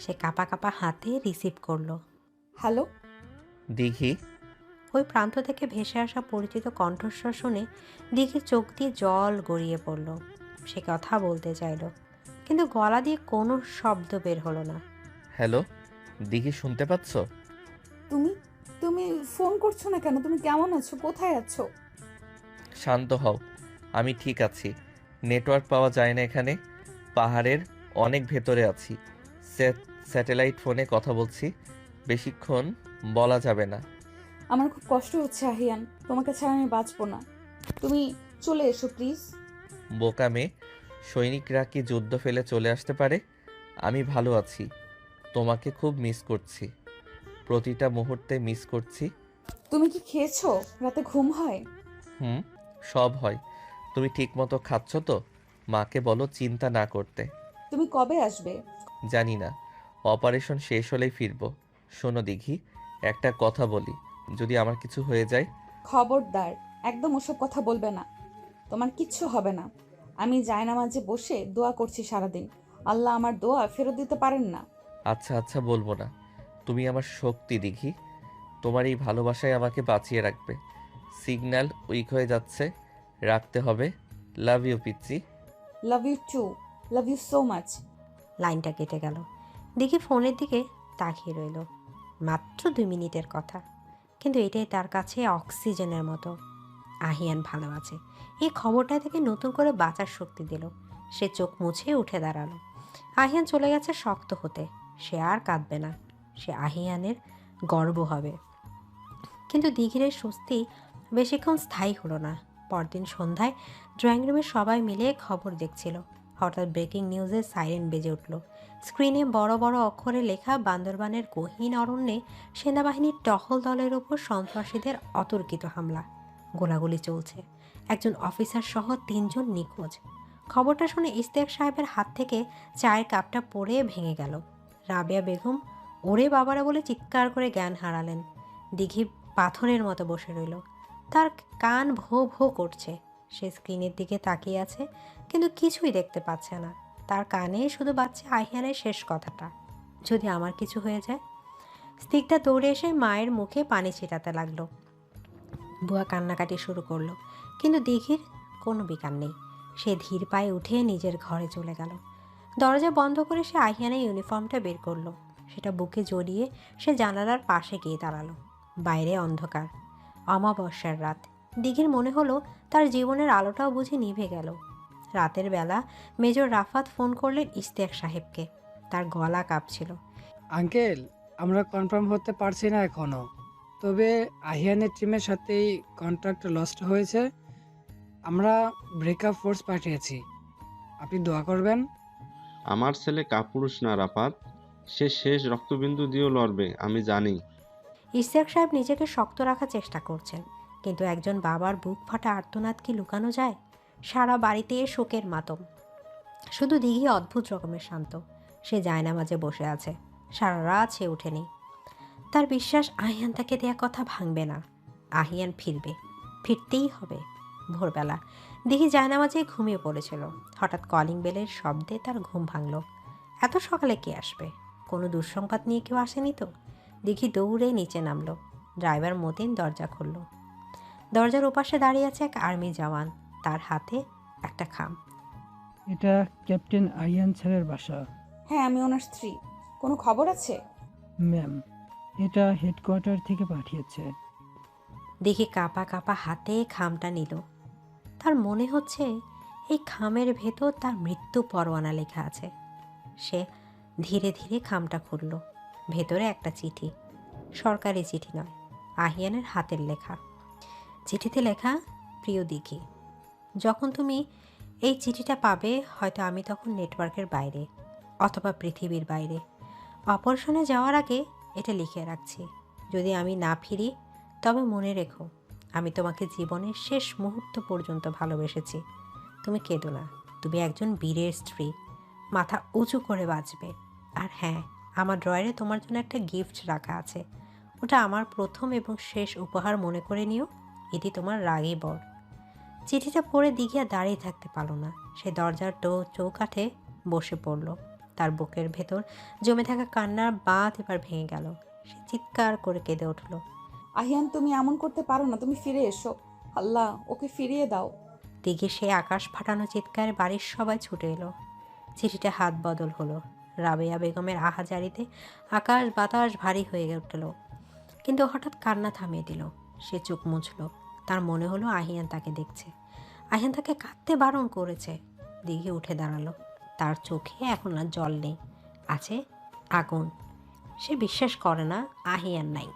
সে কাঁপা কাঁপা হাতে রিসিভ করলো। হ্যালো। দিঘি। ওই প্রান্ত থেকে ভেসে আসা পরিচিত কণ্ঠস্বর শুনে দিঘির চোখ দিয়ে জল গড়িয়ে পড়ল। সে কথা বলতে চাইল, কিন্তু গলা দিয়ে কোনো শব্দ বের হলো না। হ্যালো দিঘি, শুনতে পাচ্ছ? তুমি তুমি ফোন করছো না কেন? তুমি কেমন আছো? কোথায় আছো? শান্ত হও, আমি ঠিক আছি। নেটওয়ার্ক পাওয়া যায় না এখানে, পাহাড়ের অনেক ভেতরে আছি। স্যাটেলাইট ফোনে কথা বলছি, বেশিক্ষণ বলা যাবে না। আমার খুব কষ্ট হচ্ছে আহিয়ান, তোমাকে ছাড়া আমি বাঁচবো না। তুমি চলে এসো প্লিজ। বোকা মেয়ে, সৈনিকরা কি যুদ্ধ ফেলে চলে আসতে পারে? আমি ভালো আছি, তোমাকে খুব মিস করছি, প্রতিটা মুহূর্তে মিস করছি। তুমি কি খেয়েছো? রাতে ঘুম হয়? হুম, সব হয়। তুমি ঠিকমতো খাচ্ছ তো? মাকে বলো চিন্তা না করতে। তুমি কবে আসবে? জানি না, অপারেশন শেষ হলেই ফিরবো। শোনো দিঘি, একটা কথা বলি, যদি আমার কিছু হয়ে যায়। খবরদার, একদম ওসব কথা বলবে না। তোমার কিচ্ছু হবে না। আমি জায়নামাজে বসে দোয়া করছি সারাদিন। আল্লাহ আমার দোয়া ফেরত দিতে পারেন না। আচ্ছা আচ্ছা, বলবো না। তুমি আমার শক্তি দিঘি, তোমার এই ভালোবাসায় আমাকে বাঁচিয়ে রাখবে। সিগন্যাল উইক হয়ে যাচ্ছে, রাখতে হবে। লাভ ইউ পিচ্চি। Love you too. Love you so much. লাইনটা কেটে গেল। দেখি ফোনের দিকে তাকিয়ে রইল। মাত্র 2 মিনিটের কথা, কিন্তু এটাই তার কাছে অক্সিজেনের মতো। আহিয়ান ভালো আছে, এই খবরটা থেকে নতুন করে বাঁচার শক্তি দিল। সে চোখ মুছে উঠে দাঁড়ালো। আহিয়ান চলে গেছে শক্ত হতে। সে আর কাঁদবে না, সে আহিয়ানের গর্ব হবে। কিন্তু দিঘির এই স্বস্তি বেশিক্ষণ স্থায়ী হলো না। পরদিন সন্ধ্যায় ড্রয়িং রুমে সবাই মিলে খবর দেখছিল। হঠাৎ ব্রেকিং নিউজের সাইরেন বেজে উঠল। স্ক্রিনে বড় বড় অক্ষরে লেখা, বান্দরবানের গহীন অরণ্যে সেনাবাহিনীর টহল দলের ওপর সন্ত্রাসীদের অতর্কিত হামলা। গোলাগুলি চলছে, একজন অফিসার সহ 3 জন নিখোঁজ। খবরটা শুনে ইশতিয়াক সাহেবের হাত থেকে চায়ের কাপটা পড়ে ভেঙে গেল। রাবেয়া বেগম ওরে বাবারা বলে চিৎকার করে জ্ঞান হারালেন। দিঘি পাথরের মতো বসে রইল। তার কান ভো ভো করছে। সে স্ক্রিনের দিকে তাকিয়ে আছে, কিন্তু কিছুই দেখতে পাচ্ছে না। তার কানে শুধু বাজছে আহিয়ানের শেষ কথাটা, যদি আমার কিছু হয়ে যায়। স্তিকটা দৌড়ে এসে মায়ের মুখে পানি ছিটাতে লাগলো। বুয়া কান্নাকাটি শুরু করলো, কিন্তু দিঘির কোনো বিকার নেই। সে ধীর পায়ে উঠে নিজের ঘরে চলে গেল। দরজা বন্ধ করে সে আহিয়ানের ইউনিফর্মটা বের করলো। সেটা বুকে জড়িয়ে সে জানালার পাশে গিয়ে দাঁড়ালো। বাইরে অন্ধকার, অমাবস্যার রাত। দিঘির মনে হলো তার জীবনের আলোটাও বুঝি নিভে গেল। রাতের বেলা মেজর রাফাত ফোন করলেন ইশতিয়াক সাহেবকে। তার গলা কাঁপছিল। আঙ্কেল, আমরা কনফার্ম হতে পারছি না এখনো, তবে আহিয়ানের টিমের সাথেই কন্ট্রাক্ট লস্ট হয়েছে। আমরা ব্রেকআপ ফোর্স পাঠিয়েছি, আপনি দোয়া করবেন। আমার ছেলে কাপুরুষ না রাফাত, সে শেষ রক্তবিন্দু দিয়েও লড়বে, আমি জানি। ইশতিয়াক সাহেব নিজেকে শক্ত রাখার চেষ্টা করছেন, কিন্তু একজন বাবার বুক ফাটা আর্তনাদ কি লুকানো যায়? সারা বাড়িতে শোকের মাতম। শুধু দিঘি অদ্ভুত রকমের শান্ত। সে জায়নামাজে বসে আছে, সারা রাত সে ওঠেনি। তার বিশ্বাস আহিয়ান তাকে দেয়া কথা ভাঙবে না। আহিয়ান ফিরবে, ফিরতেই হবে। ভোরবেলা দিঘি জায়নামাজে ঘুমিয়ে পড়েছিল। হঠাৎ কলিং বেলের শব্দে তার ঘুম ভাঙল। এত সকালে কে আসবে? কোনো দুঃসংবাদ নিয়ে কেউ আসেনি তো? দিঘি দৌড়ে নিচে নামলো। ড্রাইভার মতিন দরজা খুলল। দরজার ওপাশে দাঁড়িয়ে আছে এক আর্মি জওয়ান, তার হাতে একটা খাম। এটা ক্যাপ্টেন আরিয়ান স্যারের বাসা। হ্যাঁ, আমি ওনার স্ত্রী। কোনো খবর আছে? ম্যাম, এটা হেডকোয়ার্টার থেকে পাঠিয়েছে। দেখি কাঁপা কাঁপা হাতে খামটা নিল। তার মনে হচ্ছে এই খামের ভেতর তার মৃত্যু পরোয়ানা লেখা আছে। সে ধীরে ধীরে খামটা খুলল। ভেতরে একটা চিঠি, সরকারি চিঠি নয়, আহিয়ানের হাতের লেখা। চিঠিতে লেখা, প্রিয় দিঘি, যখন তুমি এই চিঠিটা পাবে হয়তো আমি তখন নেটওয়ার্কের বাইরে অথবা পৃথিবীর বাইরে। অপারেশনে যাওয়ার আগে এটা লিখে রাখছি, যদি আমি না ফিরি তবে মনে রেখো আমি তোমাকে জীবনের শেষ মুহূর্ত পর্যন্ত ভালোবেসেছি। তুমি কেঁদো না, তুমি একজন বীরের স্ত্রী, মাথা উঁচু করে বাঁচবে। আর হ্যাঁ, আমার ড্রয়ারে তোমার জন্য একটা গিফট রাখা আছে, ওটা আমার প্রথম এবং শেষ উপহার মনে করে নিও। এটি তোমার রাগী বর। চিঠিটা পড়ে দিঘিয়া দাঁড়িয়ে থাকতে পারল না। সে দরজার চৌকাঠে বসে পড়ল। তার বুকের ভেতর জমে থাকা কান্নার বাঁধ এবার ভেঙে গেল। সে চিৎকার করে কেঁদে উঠল। আহিয়ান, তুমি এমন করতে পারো না। তুমি ফিরে এসো। আল্লাহ, ওকে ফিরিয়ে দাও। দিঘি সে আকাশ ফাটানো চিৎকারে বাড়ির সবাই ছুটে এলো। চিঠিটা হাত বদল হলো। রাবেয়া বেগমের আহাজারিতে আকাশ বাতাস ভারী হয়ে উঠল। কিন্তু হঠাৎ কান্না থামিয়ে দিল। সে চোখ মুছল। তার মনে হলো আহিয়ান তাকে দেখছে। আহিয়ান তাকে কাঁদতে বারণ করেছে। দিঘি উঠে দাঁড়ালো। তার চোখে এখন আর জল নেই, আছে আগুন। সে বিশ্বাস করে না আহিয়ান নাই।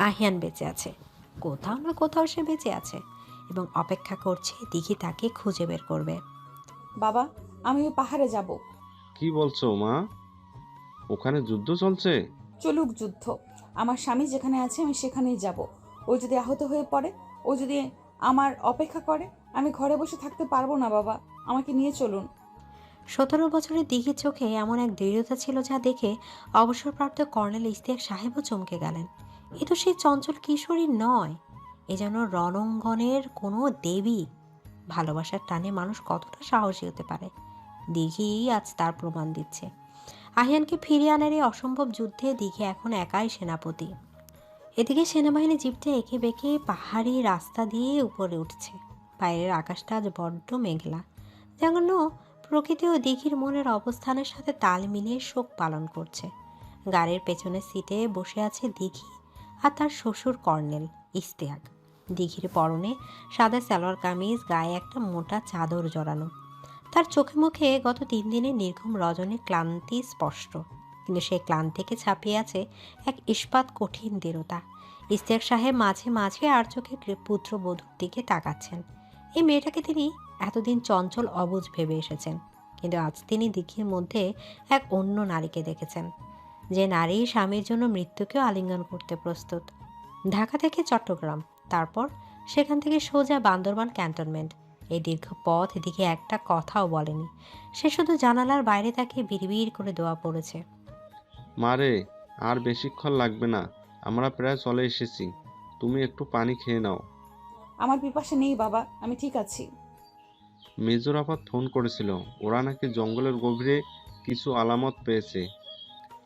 আহিয়ান বেঁচে আছে, কোথাও না কোথাও সে বেঁচে আছে এবং অপেক্ষা করছে দিঘি তাকে খুঁজে বের করবে। বাবা, আমি ওই পাহাড়ে যাব। কি বলছো মা? ওখানে যুদ্ধ চলছে? চলুক যুদ্ধ, আমার স্বামী যেখানে আছে আমি সেখানেই যাব। ও যদি আহত হয়ে পড়ে, ও যদি আমার অপেক্ষা করে, আমি ঘরে বসে থাকতে পারবো না বাবা, আমাকে নিয়ে চলুন। 17 বছরের দিঘির চোখে এমন এক দৃঢ়তা ছিল যা দেখে অবসরপ্রাপ্ত কর্নেল ইশতিয়াক সাহেবও চমকে গেলেন। এ তো সেই চঞ্চল কিশোরী নয়, এ যেন রণাঙ্গনের কোনো দেবী। ভালোবাসার টানে মানুষ কতটা সাহসী হতে পারে, দিঘি আজ তার প্রমাণ দিচ্ছে। আহিয়ানকে ফিরিয়ে আনার এই অসম্ভব যুদ্ধে দিঘি এখন একাই সেনাপতি। এদিকে সেনাবাহিনী জিপটা এঁকে বেঁকে পাহাড়ি রাস্তা দিয়ে উপরে উঠছে। বাইরের আকাশটা আজ বড্ড মেঘলা, যেন প্রকৃতি ও দিঘির মনের অবস্থানের সাথে তাল মিলিয়ে শোক পালন করছে। গাড়ির পেছনের সিটে বসে আছে দিঘি আর তার শ্বশুর কর্নেল ইশতিয়াক। দিঘির পরনে সাদা সালোয়ার কামিজ, গায়ে একটা মোটা চাদর জড়ানো। তার চোখে মুখে গত 3 দিনের নির্ঘুম রজনীর ক্লান্তি স্পষ্ট, কিন্তু সেই ক্লান্তিকে ছাপিয়ে আছে এক ইস্পাত কঠিন দৃঢ়তা। ইশতিয়াক সাহেব মাঝে মাঝে আর চোখে পুত্রবধূর দিকে তাকাচ্ছেন। এই মেয়েটাকে তিনি এতদিন চঞ্চল অবুঝ ভেবে এসেছেন, কিন্তু আজ তিনি দিঘির মধ্যে এক অন্য নারীকে দেখেছেন, যে নারী স্বামীর জন্য মৃত্যুকেও আলিঙ্গন করতে প্রস্তুত। ঢাকা থেকে চট্টগ্রাম, তারপর সেখান থেকে সোজা বান্দরবান ক্যান্টনমেন্ট। এই দীর্ঘ পথ এদিকে একটা কথাও বলেনি। সে শুধু জানালার বাইরে তাকে বিড়বিড় করে দোয়া পড়েছে। মারে, আর বেশিক্ষণ লাগবে না, আমরা প্রায় চলে এসেছি। তুমি একটু পানি খেয়ে নাও। আমার পিপাসা নেই বাবা, আমি ঠিক আছি। মেজর আপাত ফোন করেছিল, ওরা নাকি জঙ্গলের গভীরে কিছু আলামত পেয়েছে,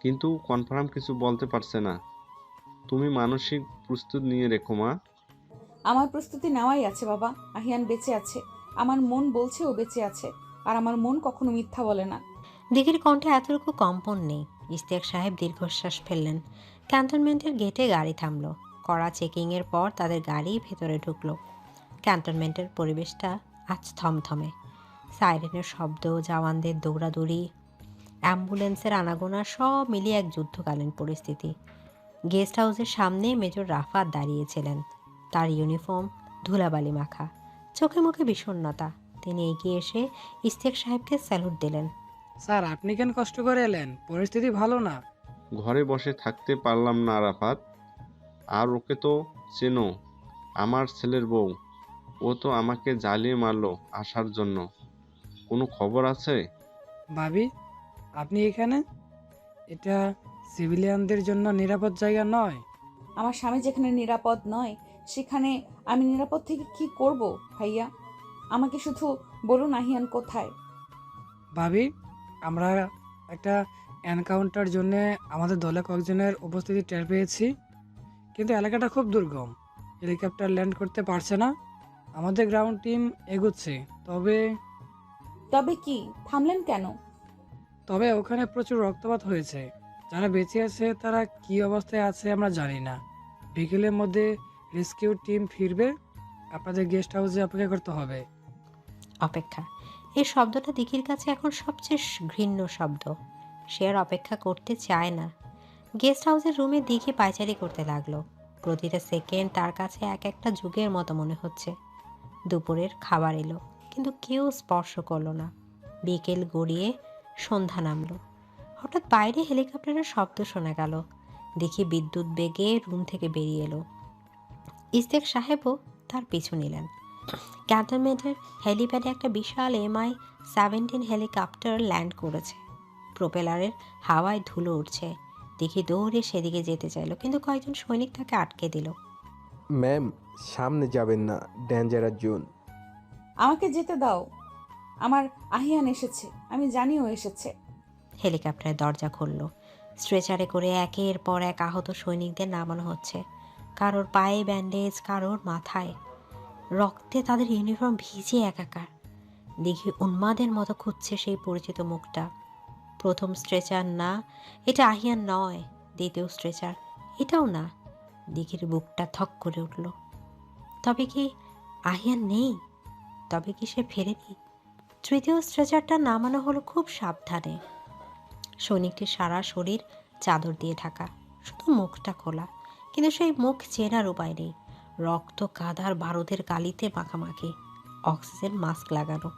কিন্তু কনফার্ম কিছু বলতে পারছে না। তুমি মানসিক প্রস্তুত নিয়ে রেখো মা। আমার প্রস্তুতি নেওয়াই আছে বাবা, আহিয়ান বেঁচে আছে। আমার মন বলছে ও বেঁচে আছে, আর আমার মন কখনো মিথ্যা বলে না। দিঘির কণ্ঠে এতটুকু কম্পন নেই। ইশতিয়াক সাহেব দীর্ঘশ্বাস ফেললেন। ক্যান্টনমেন্টের গেটে গাড়ি থামলো। কড়া চেকিংয়ের পর তাদের গাড়ি ভেতরে ঢুকলো। ক্যান্টনমেন্টের পরিবেশটা আজ থমথমে। সাইরেনের শব্দ, জওয়ানদের দৌড়াদৌড়ি, অ্যাম্বুলেন্সের আনাগোনা সব মিলিয়ে এক যুদ্ধকালীন পরিস্থিতি। গেস্ট হাউসের সামনে মেজর রাফাত দাঁড়িয়েছিলেন। তার ইউনিফর্ম ধুলাবালি মাখা, চোখে মুখে বিষণ্ণতা। তিনি এগিয়ে এসে ইশতিয়াক সাহেবকে স্যালুট দিলেন। স্যার, আপনি কেন কষ্ট করে এলেন? পরিস্থিতি ভালো না। ঘরে বসে থাকতে পারলাম না আরাফাত। আর ওকে তো চেনো, আমার ছেলের বউ। ও তো আমাকে জ্বালিয়ে মারলো আসার জন্য। কোনো খবর আছে? ভাবি, আপনি এখানে? এটা সিভিলিয়ানদের জন্য নিরাপদ জায়গা নয়। আমার স্বামী যেখানে নিরাপদ নয়, সেখানে আমি নিরাপদ থেকে কি করব ভাইয়া? আমাকে শুধু বলুন আহিয়ান কোথায়। ভাবি, আমরা একটা এনকাউন্টার জন্য আমাদের দলে কয়েকজনের উপস্থিতি টের পেয়েছি, কিন্তু এলাকাটা খুব দুর্গম। হেলিকপ্টার ল্যান্ড করতে পারছে না। আমাদের গ্রাউন্ড টিম এগোচ্ছে, তবে তবে কি থামলেন কেন? তবে ওখানে প্রচুর রক্তপাত হয়েছে। যারা বেঁচে আছে তারা কি অবস্থায় আছে আমরা জানি না। বিকেলের মধ্যে রেস্কিউ টিম ফিরবে। আপনাদের গেস্ট হাউসে অপেক্ষা করতে হবে। অপেক্ষা, এই শব্দটা দিঘির কাছে এখন সবচেয়ে ঘৃণ্য শব্দ। সে আর অপেক্ষা করতে চায় না। গেস্ট হাউসের রুমে দিঘি পায়চারি করতে লাগলো। প্রতিটা সেকেন্ড তার কাছে এক একটা যুগের মতো মনে হচ্ছে। দুপুরের খাবার এলো, কিন্তু কেউ স্পর্শ করলো না। বিকেল গড়িয়ে সন্ধ্যা নামলো। হঠাৎ বাইরে হেলিকপ্টারের শব্দ শোনা গেল। দেখি বিদ্যুৎ বেগে রুম থেকে বেরিয়ে এলো। ইশতিয়াক সাহেবও তার পিছু নিলেন। ক্যান্টনমেন্টের হেলিপ্যাডে একটা বিশাল MI-17 হেলিকপ্টার ল্যান্ড করেছে। প্রোপেলারের হাওয়ায় ধুলো উঠছে। দেখি দৌড়ে সেদিকে যেতে চাইলো, কিন্তু কয়েকজন সৈনিক তাকে আটকে দিল। ম্যাম, সামনে যাবেন না, ডেঞ্জারাস জোন। আমাকে যেতে দাও, আমার আহিয়ান এসেছে, আমি জানি ও এসেছে। হেলিকপ্টারের দরজা খুলল। স্ট্রেচারে করে একের পর এক আহত সৈনিকদের নামানো হচ্ছে। কারোর পায়ে ব্যান্ডেজ, কারোর মাথায়। রক্তে তাদের ইউনিফর্ম ভিজে একাকার। দেখি উন্মাদের মতো খুঁজছে সেই পরিচিত মুখটা। প্রথম স্ট্রেচার না, এটা আহিয়ান নয়। দ্বিতীয় স্ট্রেচার, এটাও না। দিঘির বুকটা থক করে উঠল। তবে কি আহিয়ান নেই? তবে কি সে ফেরেনি? তৃতীয় স্ট্রেচারটা নামানো হলো খুব সাবধানে। সৈনিকটির সারা শরীর চাদর দিয়ে ঢাকা, শুধু মুখটা খোলা, কিন্তু সেই মুখ চেনার উপায় নেই। রক্ত, কাদার, বারুদের গালিতে মাখামাখি, অক্সিজেন মাস্ক লাগানো।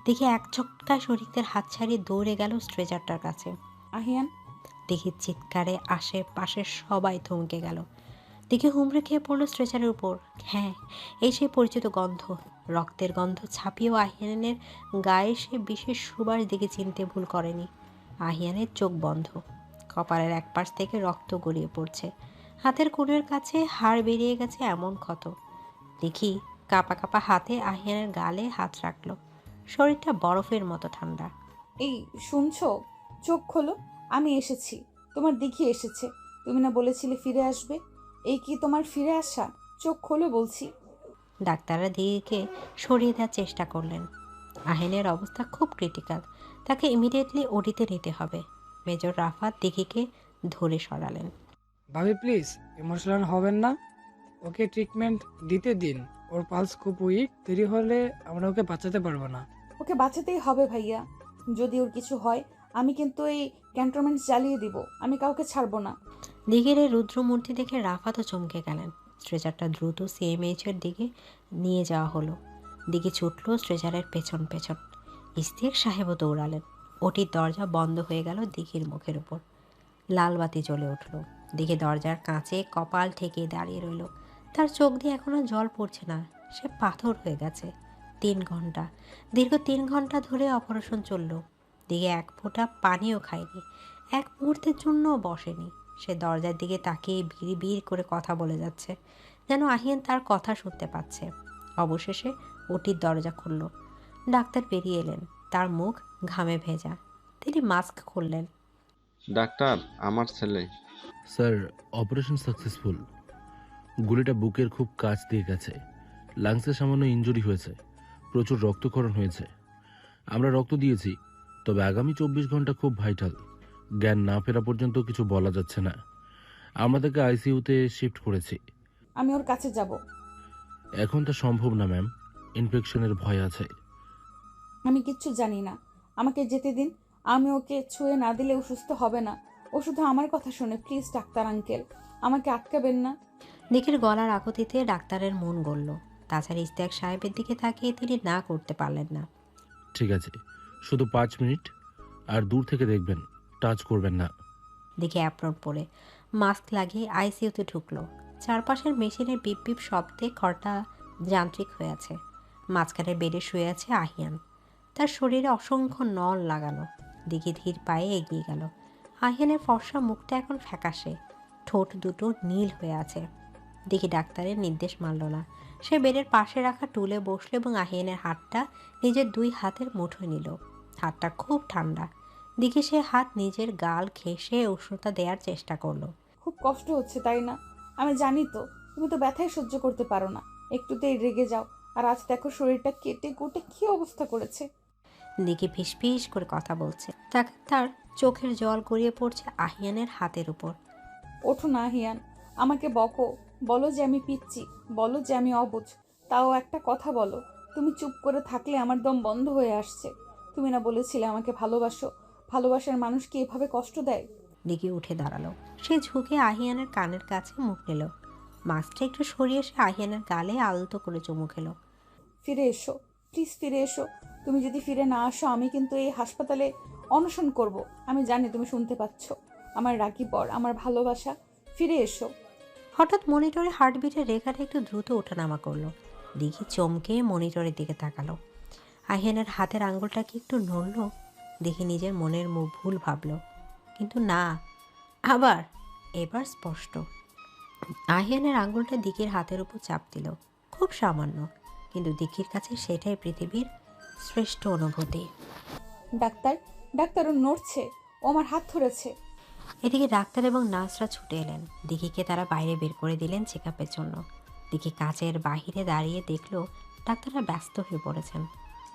দেখে এক ঝটকায় সৈনিকদের হাত ছাড়িয়ে দৌড়ে গেল স্ট্রেচারটার কাছে। আহিয়ান, দেখি চিৎকারে আশেপাশে সবাই থমকে গেল। দেখে হুমড়ে খেয়ে পড়লো স্ট্রেচারের উপর। হ্যাঁ, এই সেই পরিচিত গন্ধ, রক্তের গন্ধ ছাপিয়েও আহিয়ানের গায়ে সে বিশেষ সুবাস দেখে চিনতে ভুল করেনি। আহিয়ানের চোখ বন্ধ, কপালের এক পাশ থেকে রক্ত গড়িয়ে পড়ছে, হাতের কোণের কাছে হাড় বেরিয়ে গেছে এমন ক্ষত। দেখি কাঁপা কাঁপা হাতে আহিয়ানের গালে হাত রাখলো, শরীরটা বরফের মতো ঠান্ডা। এই শুনছো? চোখ খোলো, আমি এসেছি, তোমার দিঘি এসেছে। তুমি না বলেছিলে ফিরে আসবে? এই কি তোমার ফিরে আসা? চোখ খোলো বলছি। ডাক্তাররা দিঘিকে সরিয়ে দেওয়ার চেষ্টা করলেন। আহিনের অবস্থা খুব ক্রিটিক্যাল, তাকে ইমিডিয়েটলি ওডিতে নিতে হবে। মেজর রাফাত দিঘিকে ধরে সরালেন। ভাবি প্লিজ ইমোশনাল হবেন না, ওকে ট্রিটমেন্ট দিতে দিন। ওর পালস খুব উইক, দেরি হলে আমরা ওকে বাঁচাতে পারবো না। ওকে বাঁচাতেই হবে ভাইয়া। যদি ওর কিছু হয় আমি কিন্তু এই ক্যান্টনমেন্ট জ্বালিয়ে দিব। আমি কাউকে ছাড়বো না। দিঘির এই রুদ্রমূর্তি দেখে রাফাতও চমকে গেলেন। স্ট্রেচারটা দ্রুত সিএমএইচের দিকে নিয়ে যাওয়া হলো। দিঘি ছুটল স্ট্রেচারের পেছন পেছন। ইস্তেক সাহেবও দৌড়ালেন। ওটির দরজা বন্ধ হয়ে গেল দিঘির মুখের উপর। লাল বাতি জ্বলে উঠল। দিঘি দরজার কাঁচে কপাল ঠেকে দাঁড়িয়ে রইল। তার চোখ দিয়ে এখনো জল পড়ছে না, সে পাথর হয়ে গেছে। 3 ঘন্টা, দীর্ঘ 3 ঘন্টা ধরে অপারেশন চলল। দিঘি এক ফোঁটা পানিও খায়নি, এক মুহূর্তের জন্যও বসেনি। সে দরজার দিকে তাকিয়ে বিড় বিড় করে কথা বলে যাচ্ছে, যেন আহিয়ান তার কথা শুনতে পাচ্ছে। অবশেষে ওটির দরজা খুলল। ডাক্তার বেরিয়ে এলেন, তার মুখ ঘামে ভেজা। তিনি মাস্ক খুললেন। ডাক্তার, আমার ছেলে। Sir, operation successful. গুলিটা বুকের খুব কাছ দিয়ে গেছে, লাংসে সামান্য ইনজুরি হয়েছে, প্রচুর রক্তক্ষরণ হয়েছে। আমরা রক্ত দিয়েছি, তবে আগামী 24 ঘন্টা খুব ভাইটাল। জ্ঞান না ফেরা পর্যন্ত কিছু বলা যাচ্ছে না। আমরা তাকে আইসিইউতে শিফট করেছি। আমি ওর কাছে যাব। এখন তা সম্ভব না ম্যাম, ইনফেকশনের ভয় আছে। আমি কিচ্ছু জানি না, আমাকে যেতে দিন। আমি ওকে ছুঁয়ে না দিলে ও সুস্থ হবে না। ও শুধু আমার কথা শোনে। প্লিজ ডাক্তার আঙ্কেল, আমাকে আটকাবেন না। দিঘির গলার আকুতিতে ডাক্তারের মন গলল। তাছাড়া ইস্তেক সাহেবের দিকে তাকিয়ে তিনি না করতে পারলেন না। ঠিক আছে, শুধু 5 মিনিট, আর দূর থেকে দেখবেন, টাচ করবেন না। দিঘি অ্যাপ্রন পরে মাস্ক লাগিয়ে আইসিইউতে ঢুকলো। চারপাশের মেশিনের বিপ বিপ শব্দে ঘরটা যান্ত্রিক হয়ে আছে। মাঝখানে বেডে শুয়ে আছে আহিয়ান, তার শরীরে অসংখ্য নল লাগানো। দিঘি ধীর পায়ে এগিয়ে গেল। আহিয়ানের ফর্সা মুখটা এখন ফ্যাকাশে, ঠোঁট দুটো নীল হয়ে আছে। দিঘি ডাক্তারের নির্দেশ মানল না। সে বেডের পাশে রাখা টুলে বসলো এবং আহিয়ানের হাতটা নিজের 2 হাতের মুঠোয় নিল। হাতটা খুব ঠান্ডা। দিঘি সে হাত নিজের গাল ঘেঁষে উষ্ণতা দেওয়ার চেষ্টা করলো। খুব কষ্ট হচ্ছে তাই না? আমি জানি তো, তুমি তো ব্যথাই সহ্য করতে পারো না, একটুতেই রেগে যাও। আর আজ দেখো শরীরটা কেটে কুটে কি অবস্থা করেছে। দিঘি ফিসফিস করে কথা বলছে, তার চোখের জল গড়িয়ে পড়ছে আহিয়ানের হাতের উপর। ওঠো না আহিয়ান, আমাকে বকো, বলো যে আমি পিচ্ছি, বলো যে আমি অবুঝ। তাও একটা কথা বলো, তুমি চুপ করে থাকলে আমার দম বন্ধ হয়ে আসছে। তুমি না বলেছিলে আমাকে ভালোবাসো? ভালোবাসার মানুষ কি এভাবে কষ্ট দেয়? দিঘি উঠে দাঁড়ালো। সে ঝুঁকে আহিয়ানের কানের কাছে মুখ নিল। মাস্কটা একটু সরিয়ে সে আহিয়ানের গালে আলতো করে চুমু খেলো। ফিরে এসো, প্লিজ ফিরে এসো। তুমি যদি ফিরে না আসো আমি কিন্তু এই হাসপাতালে অনশন করব। আমি জানি তুমি শুনতে পাচ্ছ। আমার রাগী বর, আমার ভালোবাসা, ফিরে এসো। হঠাৎ মনিটরে হার্টবিটের রেখাটা একটু দ্রুত ওঠানামা করলো। দিঘি চমকে মনিটরের দিকে তাকালো। আহিয়ানের হাতের আঙ্গুলটা কি একটু নড়ল। দেখি নিজের মনের ভুল ভাবলো, কিন্তু না, এবার স্পষ্ট। আহিয়ানের আঙ্গুলটা দিঘির হাতের উপর চাপ দিল, খুব সামান্য, কিন্তু দিঘির কাছে সেটাই পৃথিবীর শ্রেষ্ঠ অনুভূতি। ডাক্তার, ডাক্তার, ও নড়ছে, ও আমার হাত ধরেছে। এদিকে ডাক্তার এবং নার্সরা ছুটে এলেন। দিঘিকে তারা বাইরে বের করে দিলেন চেক আপের জন্য। দিঘি কাচের বাহিরে দাঁড়িয়ে দেখলো ডাক্তাররা ব্যস্ত হয়ে পড়েছেন।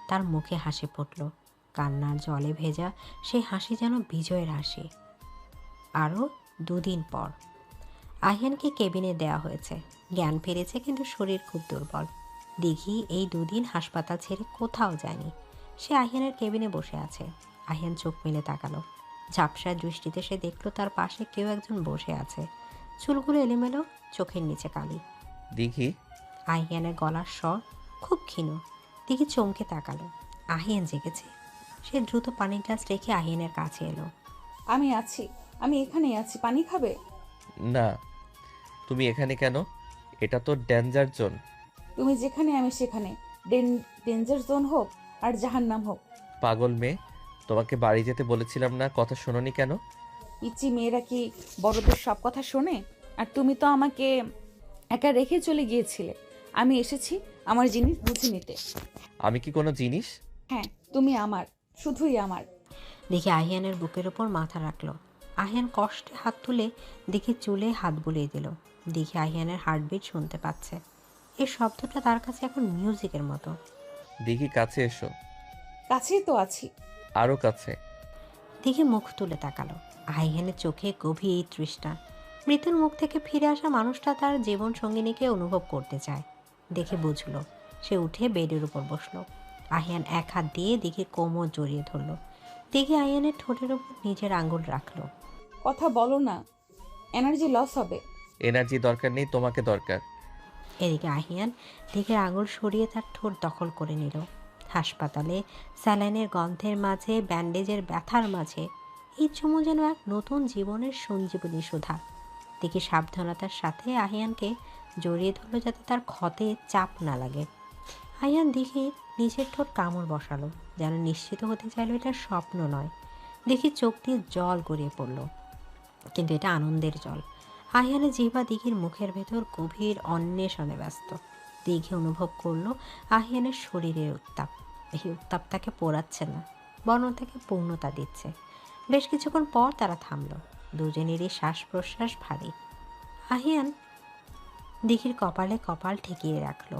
তার মুখে হাসি ফুটল, কান্নার জলে ভেজা সেই হাসি যেন বিজয়ের হাসি। আরও 2 দিন পর আহিয়ানকে কেবিনে দেওয়া হয়েছে। জ্ঞান ফিরেছে কিন্তু শরীর খুব দুর্বল। দিঘি এই দুদিন হাসপাতাল ছেড়ে কোথাও যায়নি। সে আহিয়ানের কেবিনে বসে আছে। আহিয়ান চোখ মেলে তাকালো। ঝাপসা দৃষ্টিতে সে দেখলো তার পাশে কেউ একজন বসে আছে। চুলগুলো এলোমেলো, চোখের নিচে কালি। দিঘি, আহিয়ানের গলার স্বর খুব ক্ষীণ। দিঘি চমকে তাকালো। আহিয়ান জেগেছে। সে দ্রুত পানির গ্লাস রেখে আহিয়ানের কাছে এলো। আমি আছি, আমি এখানেই আছি, পানি খাবে? না। তুমি এখানে কেন? এটা তো ডেঞ্জার জোন। তুমি যেখানে আমি সেখানে, ডেঞ্জার জোন হোক আর জাহান্নাম হোক। পাগল মেয়ে, তোমাকে বাড়ি যেতে বলেছিলাম না, কথা শোনোনি কেন? ইচ্ছি মেয়েরা কি বড়দের সব কথা শোনে? আর তুমি তো আমাকে একা রেখে চলে গিয়েছিলে। আমি এসেছি আমার জিনিস বুঝে নিতে। আমি কি কোনো জিনিস? হ্যাঁ, তুমি আমার, শুধুই আমার। দেখি আহিয়ানের বুকের ওপর মাথা রাখলো। আহিয়ান কষ্টে হাত তুলে দেখি চুলে হাত বুলিয়ে দিল। দেখি আহিয়ানের হার্টবিট শুনতে পাচ্ছে। এই শব্দটা তার কাছে এখন মিউজিকের মতো। দিঘি, কাছে এসো। কাছেই তো আছি। আরো কাছে। দেখি মুখ তুলে তাকালো। আহিয়ানের চোখে গভীর তৃষ্ণা। মৃত্যুর মুখ থেকে ফিরে আসা মানুষটা তার জীবন সঙ্গিনীকে অনুভব করতে চায়। দেখে বুঝলো। সে উঠে বেডের উপর বসলো। আহিয়ান এক হাত দিয়ে দিঘির কোমর জড়িয়ে ধরলো। দিঘি আহিয়ানের ঠোঁটের উপর নিজের আঙ্গুল রাখলো। কথা বলো না, এনার্জি লস হবে। এনার্জি দরকার নেই, তোমাকে দরকার। এদিকে আহিয়ান দিঘির আঙুল সরিয়ে তার ঠোঁট দখল করে নিল। হাসপাতালে স্যালাইনের গন্ধের মাঝে, ব্যান্ডেজের ব্যথার মাঝে এই চুমু যেন এক নতুন জীবনের সঞ্জীবনী সুধা। দিঘি সাবধানতার সাথে আহিয়ানকে জড়িয়ে ধরল যাতে তার ক্ষতে চাপ না লাগে। আহিয়ান দিঘির নিজের ঠোঁট কামড় বসালো, যেন নিশ্চিত হতে চাইল এটা স্বপ্ন নয়। দেখি চোখ দিয়ে জল গড়িয়ে পড়ল, কিন্তু এটা আনন্দের জল। আহিয়ানের জিহ্বা দিঘির মুখের ভেতর গভীর অন্বেষণে ব্যস্ত। দিঘি অনুভব করলো আহিয়ানের শরীরের উত্তাপ। এই উত্তাপ তাকে পোড়াচ্ছে না, বরং তাকে পূর্ণতা দিচ্ছে। বেশ কিছুক্ষণ পর তারা থামল। দুজনেরই শ্বাস প্রশ্বাস ভারী। আহিয়ান দিঘির কপালে কপাল ঠেকিয়ে রাখলো।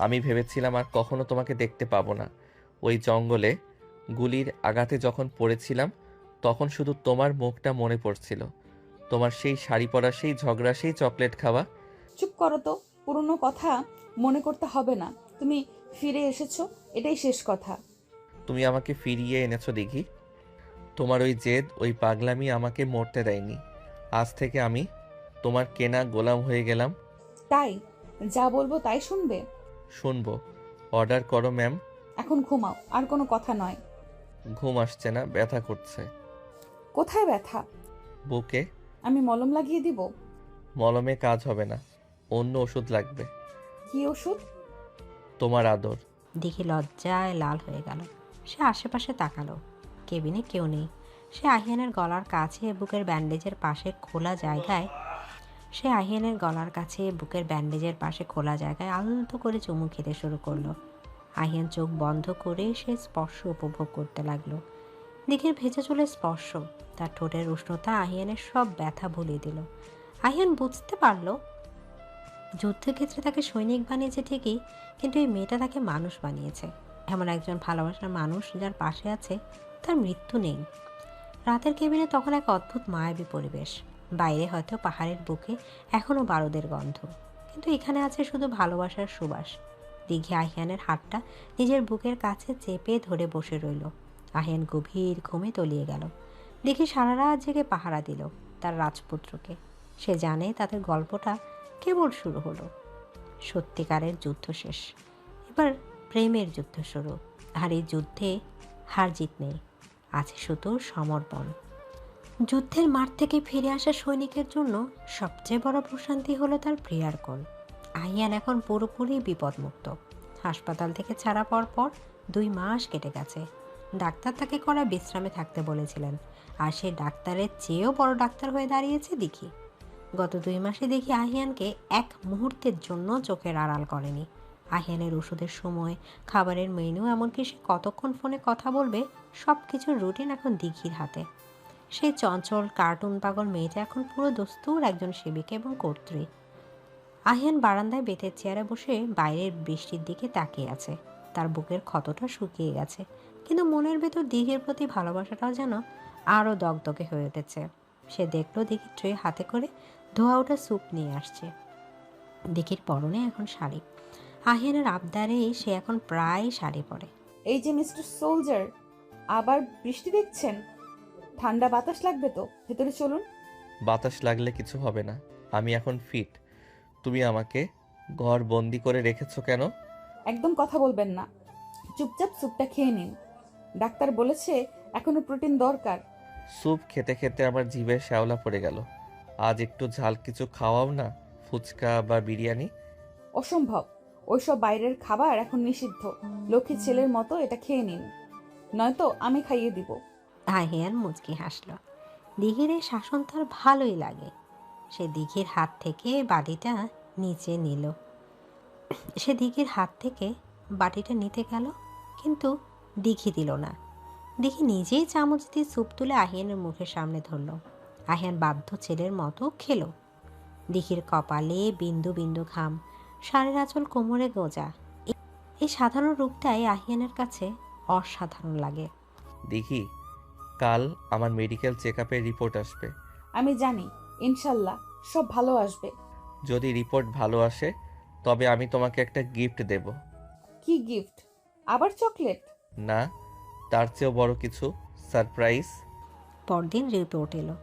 আমি ভেবেছিলাম আর কখনো তোমাকে দেখতে পাবো না। ওই জঙ্গলে গুলির আঘাতে যখন পড়েছিলাম তখন শুধু তোমার মুখটা মনে পড়ছিল। তোমার সেই শাড়ি পরা, সেই ঝগড়া, সেই চকলেট খাওয়া। চুপ করো তো, পুরনো কথা মনে করতে হবে না। তুমি ফিরে এসেছো, এটাই শেষ কথা। তুমি আমাকে ফিরিয়ে এনেছো দিঘি। তোমার ওই জেদ, ওই পাগলামি আমাকে মরতে দেয়নি। আজ থেকে আমি তোমার কেনা গোলাম হয়ে গেলাম। তাই যা বলবো তাই শুনবে? শুনবো। অর্ডার করো ম্যাম। এখন ঘুমাও, আর কোনো কথা নয়। ঘুম আসছে না, ব্যথা করছে। কোথায় ব্যথা? বুকে। আমি মলম লাগিয়ে দিব? মলমে কাজ হবে না, অন্য ওষুধ লাগবে। কি ওষুধ? তোমার আদর। দিঘি লজ্জায় লাল হয়ে গেল। সে আশেপাশে তাকালো। কেবিনে কেউ নেই। সে আহিয়ানের গলার কাছে বুকের ব্যান্ডেজের পাশে খোলা জায়গায় আলতো করে চুমু খেতে শুরু করলো। আহিয়ান চোখ বন্ধ করে সে স্পর্শ উপভোগ করতে লাগলো। দিঘির ভেজা চুলের স্পর্শ, তার ঠোঁটের উষ্ণতা আহিয়ানের সব ব্যথা ভুলিয়ে দিল। আহিয়ান বুঝতে পারলো যুদ্ধক্ষেত্রে তাকে সৈনিক বানিয়েছে ঠিকই, কিন্তু এই মেয়েটা তাকে মানুষ বানিয়েছে। এমন একজন ভালোবাসার মানুষ যার পাশে আছে, তার মৃত্যু নেই। রাতের কেবিনে তখন এক অদ্ভুত মায়াবী পরিবেশ। বাইরে হয়তো পাহাড়ের বুকে এখনও বারুদের গন্ধ, কিন্তু এখানে আছে শুধু ভালোবাসার সুবাস। দিঘি আহিয়ানের হাতটা নিজের বুকের কাছে চেপে ধরে বসে রইল। আহিয়ান গভীর ঘুমে তলিয়ে গেল। দিঘি সারা রাত জেগে পাহারা দিল তার রাজপুত্রকে। সে জানে তাদের গল্পটা কেবল শুরু হলো। সত্যিকারের যুদ্ধ শেষ, এবার প্রেমের যুদ্ধ শুরু। আর এই যুদ্ধে হার জিত নেই, আছে শুধু সমর্পণ। যুদ্ধের মাঠ থেকে ফিরে আসা সৈনিকের জন্য সবচেয়ে বড় প্রশান্তি হলো তার প্রিয়ার কোল। আহিয়ান এখন পুরোপুরি বিপদমুক্ত। হাসপাতাল থেকে ছাড়া পর 2 মাস কেটে গেছে। ডাক্তার তাকে কড়া বিশ্রামে থাকতে বলেছিলেন, আর সে ডাক্তারের চেয়েও বড় ডাক্তার হয়ে দাঁড়িয়েছে দিঘি। গত 2 মাসে দেখি আহিয়ানকে এক মুহূর্তের জন্য চোখের আড়াল করেনি। আহিয়ানের ওষুধের সময়, খাবারের মেনু, এমনকি সে কতক্ষণ ফোনে কথা বলবে, সব কিছুর রুটিন এখন দিঘির হাতে। সেই চঞ্চল কার্টুন পাগল মেয়েটা এখন পুরো দস্তুর একজন সেবিকা এবং কর্ত্রী। আহিয়ান বারান্দায় বেতের চেয়ারে বসে বাইরের বৃষ্টির দিকে তাকিয়ে আছে। তার বুকের ক্ষতটা শুকিয়ে গেছে, কিন্তু মনের ভেতর দিঘির প্রতি ভালোবাসাটাও যেন আরও দগদগে হয়ে উঠেছে। সে দেখলো দিঘি ট্রে হাতে করে ধোয়া ওটা স্যুপ নিয়ে আসছে। দিঘির পরনে এখন শাড়ি। আহিয়ানের আবদারে সে এখন প্রায় শাড়ি পরে। এই যে মিস্টার সোলজার, আবার বৃষ্টি দেখছেন? ঠান্ডা বাতাস লাগবে তো, ভেতরে চলুন। বাতাস লাগলে কিছু হবে না, আমি এখন ফিট। তুমি আমাকে ঘর বন্দি করে রেখেছো কেন? একদম কথা বলবেন না, চুপচাপ স্যুপটা খেয়ে নিন। ডাক্তার বলেছে এখনো প্রোটিন দরকার। স্যুপ খেতে খেতে আমার জিভে শ্যাওলা পড়ে গেল। আজ একটু ঝাল কিছু খাওয়াও না, ফুচকা বা বিরিয়ানি। অসম্ভব, ওইসব বাইরের খাবার এখন নিষিদ্ধ। লক্ষ্মী ছেলের মতো এটা খেয়ে নিন, নয়তো আমি খাইয়ে দিব। আহিয়ান মুচকি হাসল। দিঘির এই শাসন তার ভালোই লাগে। সে দিঘির হাত থেকে বাটিটা নিচে নিল। সে দিঘির হাত থেকে বাটিটা নিতে গেল, কিন্তু দিঘি দিল না। দিঘি নিজেই চামচ দিয়ে স্যুপ তুলে আহিয়ানের মুখের সামনে ধরল। আহিয়ান বাধ্য ছেলের মতো খেলো। দিঘির কপালে বিন্দু বিন্দু ঘাম, শাড়ির আঁচল কোমরে গোজা। এই সাধারণ রূপটাই আহিয়ানের কাছে অসাধারণ লাগে। দেখি, কাল আমার মেডিকেল চেক আপের রিপোর্ট আসবে। আমি জানি, ইনশাল্লাহ সব ভালো আসবে। যদি রিপোর্ট ভালো আসে তবে আমি তোমাকে একটা গিফট দেব। কি গিফট? আবার চকলেট? না, তার চেয়েও বড় কিছু, সারপ্রাইজ। পরদিন রিপোর্ট এলো।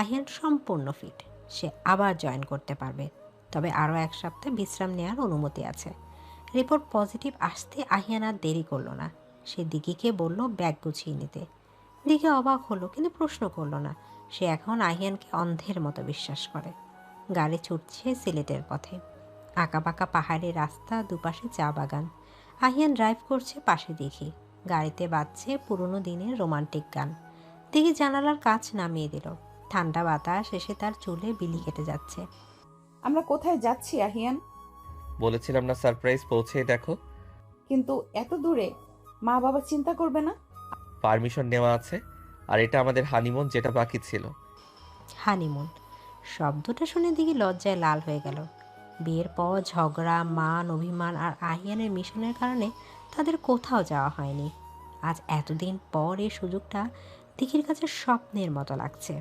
আহিয়ান সম্পূর্ণ ফিট। সে আবার জয়েন করতে পারবে, তবে আরও 1 সপ্তাহ বিশ্রাম নেওয়ার অনুমতি আছে। রিপোর্ট পজিটিভ আসতে আহিয়ান আর দেরি করলো না। সে দিঘিকে বলল ব্যাগ গুছিয়ে নিতে। দিঘি অবাক হলো, কিন্তু প্রশ্ন করলো না। সে এখন আহিয়ানকে অন্ধের মতো বিশ্বাস করে। গাড়ি ছুটছে সিলেটের পথে। আঁকাবাঁকা পাহাড়ি রাস্তা, দুপাশে চা বাগান। আহিয়ান ড্রাইভ করছে, পাশে দিঘি। গাড়িতে বাজছে পুরনো দিনের রোমান্টিক গান। দিঘি জানালার কাচ নামিয়ে দিল। ঠান্ডা বাতাস এসে তার চুলে বিলি কেটে যাচ্ছে। আমরা কোথায় যাচ্ছি আহিয়ান? বলেছিলাম না সারপ্রাইজ পৌঁছে দেখো। কিন্তু এত দূরে, মা বাবা চিন্তা করবে না? পারমিশন নেওয়া আছে, আর এটা আমাদের হানিমুন যেটা বাকি ছিল। হানিমুন শব্দটা শুনে দিঘি লজ্জায় লাল হয়ে গেল। বিয়ের পর ঝগড়া, মান অভিমান আর আহিয়ানের মিশনের কারণে তাদের কোথাও যাওয়া হয়নি। আজ এতদিন পর এই সুযোগটা দিঘির কাছে স্বপ্নের মতো লাগছে।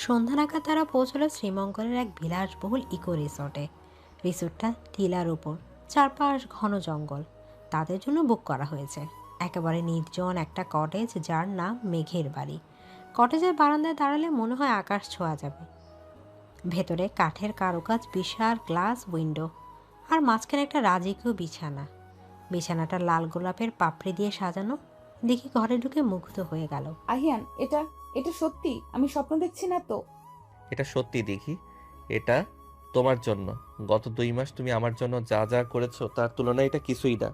সন্ধ্যা নাগাদ তারা পৌঁছলো শ্রীমঙ্গলের এক বিলাসবহুল ইকো রিসোর্টে। রিসোর্টটা টিলার উপর, চারপাশ ঘন জঙ্গল। তাদের জন্য বুক করা হয়েছে একেবারে নির্জন একটা কটেজ, যার নাম মেঘের বাড়ি। কটেজের বারান্দায় দাঁড়ালে মনে হয় আকাশ ছোঁয়া যাবে। ভেতরে কাঠের কারুকাজ, বিশাল গ্লাস উইন্ডো, আর মাঝখানে একটা রাজকীয় বিছানা। বিছানাটা লাল গোলাপের পাপড়ি দিয়ে সাজানো। দেখি ঘরে ঢুকে মুগ্ধ হয়ে গেল। আহিয়ান, এটা এটা সত্যি? আমি স্বপ্ন দেখছি না তো? এটা সত্যি দেখি, এটা তোমার জন্য। গত 2 মাস তুমি আমার জন্য যা যা করেছো তার তুলনায় এটা কিছুই না।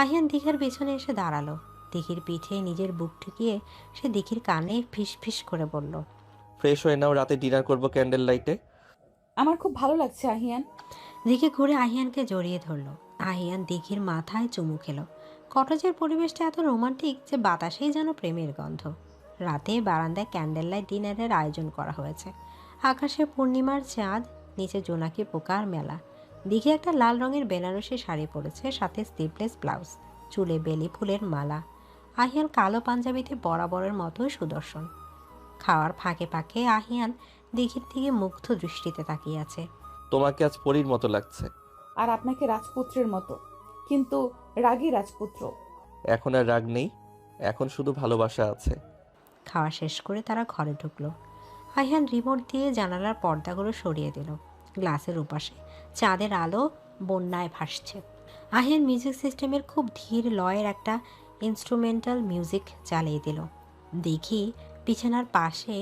আহিয়ান দিঘির পেছনে এসে দাঁড়ালো। দিঘির পিঠে নিজের বুক ঠুকিয়ে সে দিঘির কানে ফিস ফিস করে বলল, ফ্রেশ হয়ে নাও, রাতে ডিনার করবো ক্যান্ডেল লাইটে। আমার খুব ভালো লাগছে আহিয়ান। দিঘি ঘুরে আহিয়ানকে জড়িয়ে ধরল। আহিয়ান দিঘির মাথায় চুমু খেল। কটেজের পরিবেশটা এত রোমান্টিক যে বাতাসেই যেন প্রেমের গন্ধ। রাতে বারান্দায় ক্যান্ডেল লাইট ডিনারের আয়োজন করা হয়েছে। আকাশে পূর্ণিমার চাঁদ, নিচে জোনাকি পোকার মেলা। দিঘি একটা লাল রঙের বেনারসি শাড়ি পরেছে, সাথে স্লিভলেস ব্লাউজ, চুলে বেলি ফুলের মালা। আহিয়ান কালো পাঞ্জাবিতে বরাবরের মতোই সুদর্শন। খাওয়ার ফাঁকে ফাঁকে আহিয়ান দিঘির দিকে মুগ্ধ দৃষ্টিতে তাকিয়ে আছে। তোমাকে আজ পরীর মতো লাগছে। আর আপনাকে রাজপুত্রের মতো, কিন্তু রাগী রাজপুত্র। এখন আর রাগ নেই, এখন শুধু ভালোবাসা আছে। খাওয়া শেষ করে তারা ঘরে ঢুকলো। আহিয়ান রিমোট দিয়ে জানালার পর্দাগুলো সরিয়ে দিল। গ্লাসের উপাশে চাঁদের আলো বন্যায় ভাসছে। আহিয়ান মিউজিক সিস্টেমের খুব ধীর লয়ের একটা ইনস্ট্রুমেন্টাল মিউজিক চালিয়ে দিল। দেখি বিছানার পাশে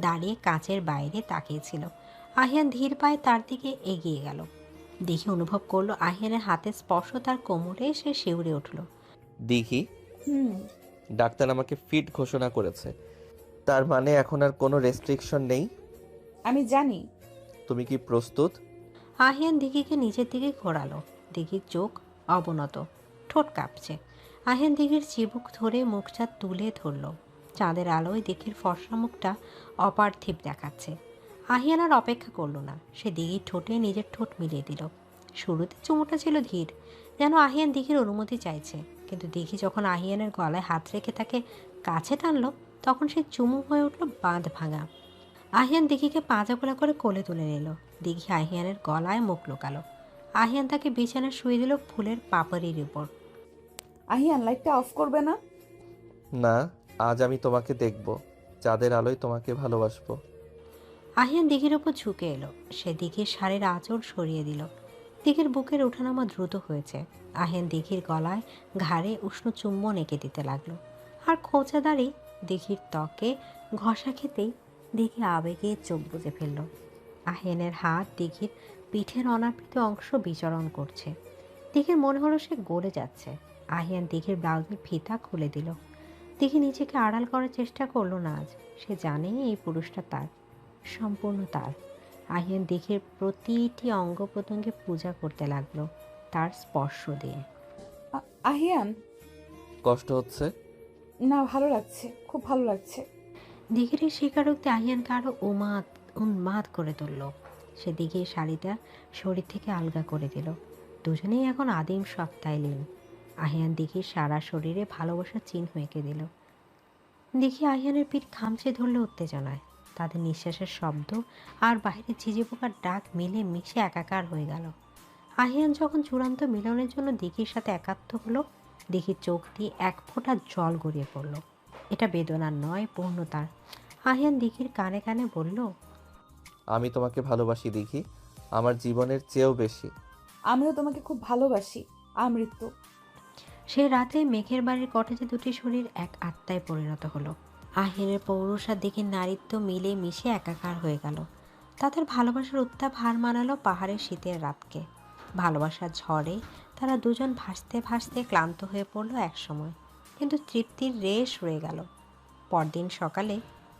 দাঁড়িয়ে কাঁচের বাইরে তাকিয়েছিল। আহিয়ান ধীর পায়ে তার দিকে এগিয়ে গেল। দেখে অনুভব করলো আহিয়ানের হাতের স্পর্শ তার কোমরে। সে শিউরে উঠল। দেখি, ডাক্তার আমাকে ফিট ঘোষণা করেছে, তার মানে এখন আর কোনো রেস্ট্রিকশন নেই। আমি জানি। তুমি কি প্রস্তুত? আহিয়ান দিঘিকে নিচের দিকে ঘোরালো। দিঘির চোখ অবনত, ঠোঁট কাঁপছে। আহিয়ান দিঘির চিবুক ধরে মুখটা তুলে ধরল। চাঁদের আলোয় দিঘির ফর্সা মুখটা অপার্থিব দেখাচ্ছে। আহিয়ান আর অপেক্ষা করলো না, সে দিঘির ঠোঁটে নিজের ঠোঁট মিলিয়ে দিল। শুরুতে চুমুটা ছিল ধীর, যেন আহিয়ান দিঘির অনুমতি চাইছে। কিন্তু দিঘি যখন আহিয়ানের গলায় হাত রেখে তাকে কাছে টানলো, তখন সে চুমু হয়ে উঠল বাঁধ ভাঙা। আহিয়ান দিঘিকে পাঁজাগোলা করে কোলে তুলে নিল। দিঘি আহিয়ানের গলায় মুখ লুকালো। আহিয়ান তাকে বিছানায় শুয়ে দিল ফুলের পাপড়ির উপর। আহিয়ান, লাইটটা অফ করবে না? না, আজ আমি তোমাকে দেখব, চাঁদের আলোয় তোমাকে ভালোবাসবো। আহিয়ান দিঘির উপর ঝুঁকে এলো। সে দিঘির শাড়ির আঁচড় সরিয়ে দিল। দিঘির বুকের ওঠানামা দ্রুত হয়েছে। আহিয়ান দিঘির গলায় ঘাড়ে উষ্ণ চুম্বন এঁকে দিতে লাগলো। আর খোঁচা দাড়ি দিঘির ত্বকে ঘষা খেতেই দিঘি আবেগে চোখ বুজে ফেলল। আহিয়ানের হাত দিঘির পিঠের অনাবৃত অংশ বিচরণ করছে। দিঘির মনে হলো সে গড়ে যাচ্ছে। আহিয়ান দিঘির ব্লাউজের ফিতা খুলে দিল। দিঘি নিজেকে আড়াল করার চেষ্টা করলো না আজ। সে জানে এই পুরুষটা তার, সম্পূর্ণ তার। আহিয়ান দিঘির প্রতিটি অঙ্গ প্রত্যঙ্গে পূজা করতে লাগলো তার স্পর্শ দিয়ে। আহিয়ান। কষ্ট হচ্ছে? না, ভালো লাগছে, খুব ভালো লাগছে। দিঘির এই স্বীকারোক্তি আহিয়ানকে আরো উন্মাদ করে তুলল। সে দিঘির শাড়িটা শরীর থেকে আলগা করে দিল। দুজনেই এখন আদিম সত্তায় লীন। আহিয়ান দিঘির সারা শরীরে ভালোবাসার চিহ্ন এঁকে দিল। দিঘি আহিয়ানের পিঠ খামচে ধরল উত্তেজনায়। তাদের নিঃশ্বাসের শব্দ আর বাইরে ঝিঝি পোকার ডাক মিলে মিশে একাকার হয়ে গেল। আহিয়ান যখন চূড়ান্ত মিলনের জন্য দিঘির সাথে একাত্ম হলো, দিঘির চোখ দিয়ে এক ফোঁটা জল গড়িয়ে পড়ল। এটা বেদনার নয়, পূর্ণতার। আহিয়ান দিঘির কানে কানে বলল, আমি তোমাকে ভালোবাসি দিঘি, আমার জীবনের চেয়েও বেশি। আমিও তোমাকে খুব ভালোবাসি আমৃত্যু। সে রাতে মেঘের বাড়ির কটেজে দুটি শরীর এক আত্মায় পরিণত হলো। আহিয়ানের পৌরুষ আর দিঘির নারীত্ব মিলে মিশে একাকার হয়ে গেল। তাদের ভালোবাসার উত্তাপ হার মানালো পাহাড়ের শীতের রাতকে। ভালোবাসার ঝড়ে তারা দুজন ভাসতে ভাসতে ক্লান্ত হয়ে পড়ল একসময়, কিন্তু তৃপ্তির রেশ রয়ে গেল। পরদিন সকালে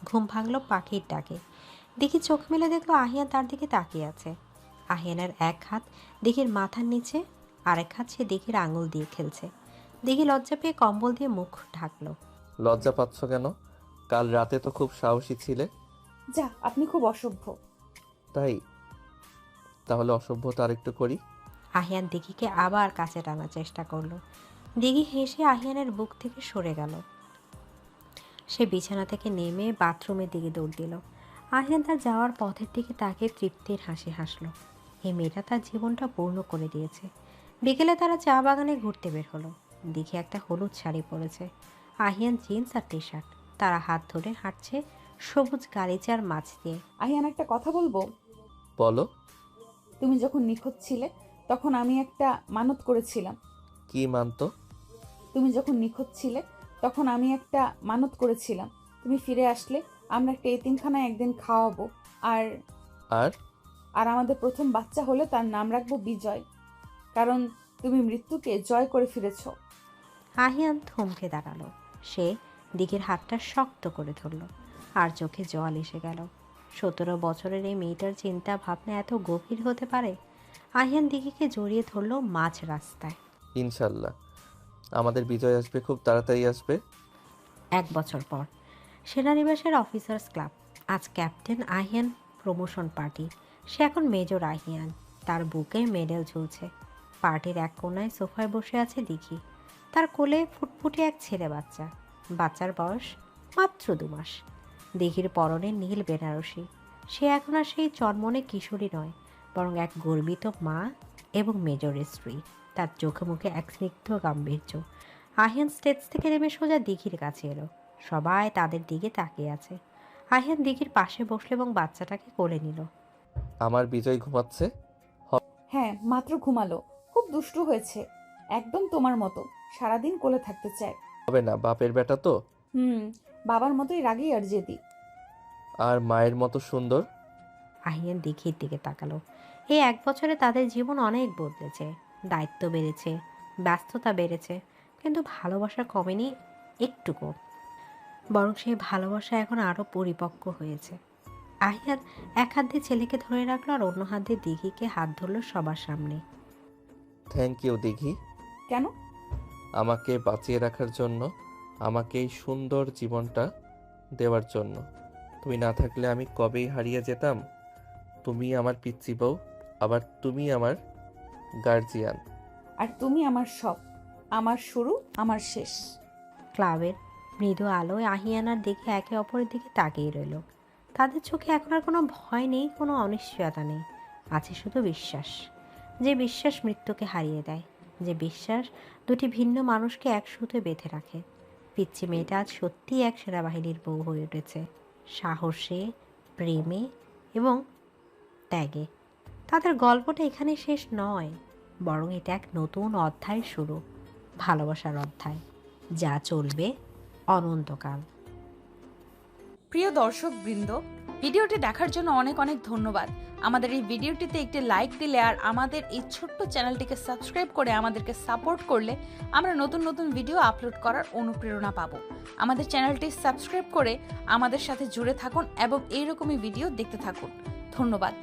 ঘুম ভাঙল পাখির ডাকে। দিঘি চোখ মেলে দেখলো আহিয়ান তার দিকে তাকিয়ে আছে। আহিয়ানের এক হাত দিঘির মাথার নিচে, আরেক হাত সে দিঘির আঙুল দিয়ে খেলছে। দিঘি লজ্জা পেয়ে কম্বল দিয়ে মুখ ঢাকলো। লজ্জা পাচ্ছ কেন? কাল রাতে তো খুব সাহসী ছিলে। যা, আপনি খুব অসভ্য। তাই? তাহলে অসভ্যতা আরেকটু করি। আহিয়ান দিঘিকে আবার কাছে টানার চেষ্টা করলো। দিঘি হেসে আহিয়ানের বুক থেকে সরে গেল। সে বিছানা থেকে নেমে বাথরুমের দিকে দৌড় দিল। আহিয়ান তার যাওয়ার পথের দিকে তাকে তৃপ্তির হাসি হাসলো। এই মেয়েটা তার জীবনটা পূর্ণ করে দিয়েছে। বিকেলে তারা চা বাগানে ঘুরতে বের হলো। দিঘি একটা হলুদ শাড়ি পরেছে, আহিয়ান জিন্স আর টি শার্ট। তারা হাত ধরে হাঁটছে সবুজ গালিচার মাছ দিয়ে। আহিয়ান, একটা কথা বলবো? বলো। তুমি যখন নিখোঁজ ছিলে তখন আমি একটা মানত করেছিলাম। কি মানতো? তুমি যখন নিখোঁজ ছিলে তখন আমি একটা মানত করেছিলাম, তুমি ফিরে আসলে আমরা একটা এতিমখানায় একদিন খাওয়াবো, আর আর আর আমাদের প্রথম বাচ্চা হলে তার নাম রাখবো বিজয়, কারণ তুমি মৃত্যুকে জয় করে ফিরেছো। আহিয়ান থমকে দাঁড়ালো। সে দিঘির হাতটা শক্ত করে ধরল, আর চোখে জল এসে গেল। 17 বছরের এই মেয়েটার চিন্তা ভাবনা এত গভীর হতে পারে। আহিয়ান দিঘিকে জড়িয়ে ধরল মাঝ রাস্তায়। ইনশাল্লাহ আমাদের বিজয় আসবে, খুব তাড়াতাড়ি আসবে। 1 বছর পর সেনানিবাসের অফিসার্স ক্লাব। আজ ক্যাপ্টেন আহিয়ান প্রমোশন পার্টি। সে এখন মেজর আহিয়ান। তার বুকে মেডেল ঝুলছে। পার্টির এক কোনায় সোফায় বসে আছে দিঘি। তার কোলে ফুটফুটে এক ছেলে বাচ্চা। বাচ্চার বয়স মাত্র 2 মাস। দিঘির পরনে নীল বেনারসি। সে এখন আর সেই চনমনে কিশোরী নয়, বরং এক গর্বিত মা এবং মেজরের স্ত্রী। তার চোখে মুখে এক স্নিগ্ধ গাম্ভীর্য। আহিয়ান স্টেজ থেকে নেমে সোজা দিঘির কাছে এলো। সবাই তাদের দিকে তাকিয়ে আছে। আহিয়ান দিঘির পাশে বসলো এবং বাচ্চাটাকে কোলে নিল। আমার বিজয় ঘুমাচ্ছে? হ্যাঁ, মাত্র ঘুমালো। খুব দুষ্টু হয়েছে, একদম তোমার মতো, সারাদিন কোলে থাকতে চায়। হবে না, বাপের বেটা তো। বাবার মতোই রাগী আর জেদি। আর মায়ের মতো সুন্দর। আহিয়ান দিঘির দিকে তাকালো। এই 1 বছরে তাদের জীবন অনেক বদলেছে। দায়িত্ব বেড়েছে, ব্যস্ততা বেড়েছে, কিন্তু ভালোবাসা কমেনি একটুকু, বরং সেই ভালোবাসা এখন আরো পরিপক্ক হয়েছে। আহিয়ান এক হাত দিয়ে ছেলেকে ধরে রাখলো আর অন্য হাত দিয়ে দিঘিকে হাত ধরলো সবার সামনে। থ্যাংক ইউ দিঘি। কেন? আমাকে বাঁচিয়ে রাখার জন্য, আমাকে এই সুন্দর জীবনটা দেওয়ার জন্য। তুমি না থাকলে আমি কবেই হারিয়ে যেতাম। তুমি আমার পিচ্চি বউ, আবার তুমি আমার গার্জিয়ান। আর তুমি আমার সব, আমার শুরু, আমার শেষ। ক্লাবের মৃদু আলোয় আহিয়ান আর দিঘি একে অপরের দিকে তাকিয়ে রইল। তাদের চোখে এখন আর কোনো ভয় নেই, কোনো অনিশ্চয়তা নেই, আছে শুধু বিশ্বাস। যে বিশ্বাস মৃত্যুকে হারিয়ে দেয়, যে বিশ্বাস দুটি ভিন্ন মানুষকে এক সুতে বেঁধে রাখে। পিচ্চি মেয়েটা আজ সত্যিই এক সেনাবাহিনীর বউ হয়ে উঠেছে, সাহসে, প্রেমে এবং ত্যাগে। তাদের গল্পটা এখানে শেষ নয়, বরং এটা এক নতুন অধ্যায় শুরু, ভালোবাসার অধ্যায়, যা চলবে অনন্তকাল। প্রিয় দর্শকবৃন্দ, ভিডিওটি দেখার জন্য অনেক অনেক ধন্যবাদ। আমাদের এই ভিডিওটিতে একটি লাইক দিলে আর আমাদের এই ছোট্ট চ্যানেলটিকে সাবস্ক্রাইব করে আমাদেরকে সাপোর্ট করলে আমরা নতুন নতুন ভিডিও আপলোড করার অনুপ্রেরণা পাবো। আমাদের চ্যানেলটি সাবস্ক্রাইব করে আমাদের সাথে জুড়ে থাকুন এবং এইরকমই ভিডিও দেখতে থাকুন। ধন্যবাদ।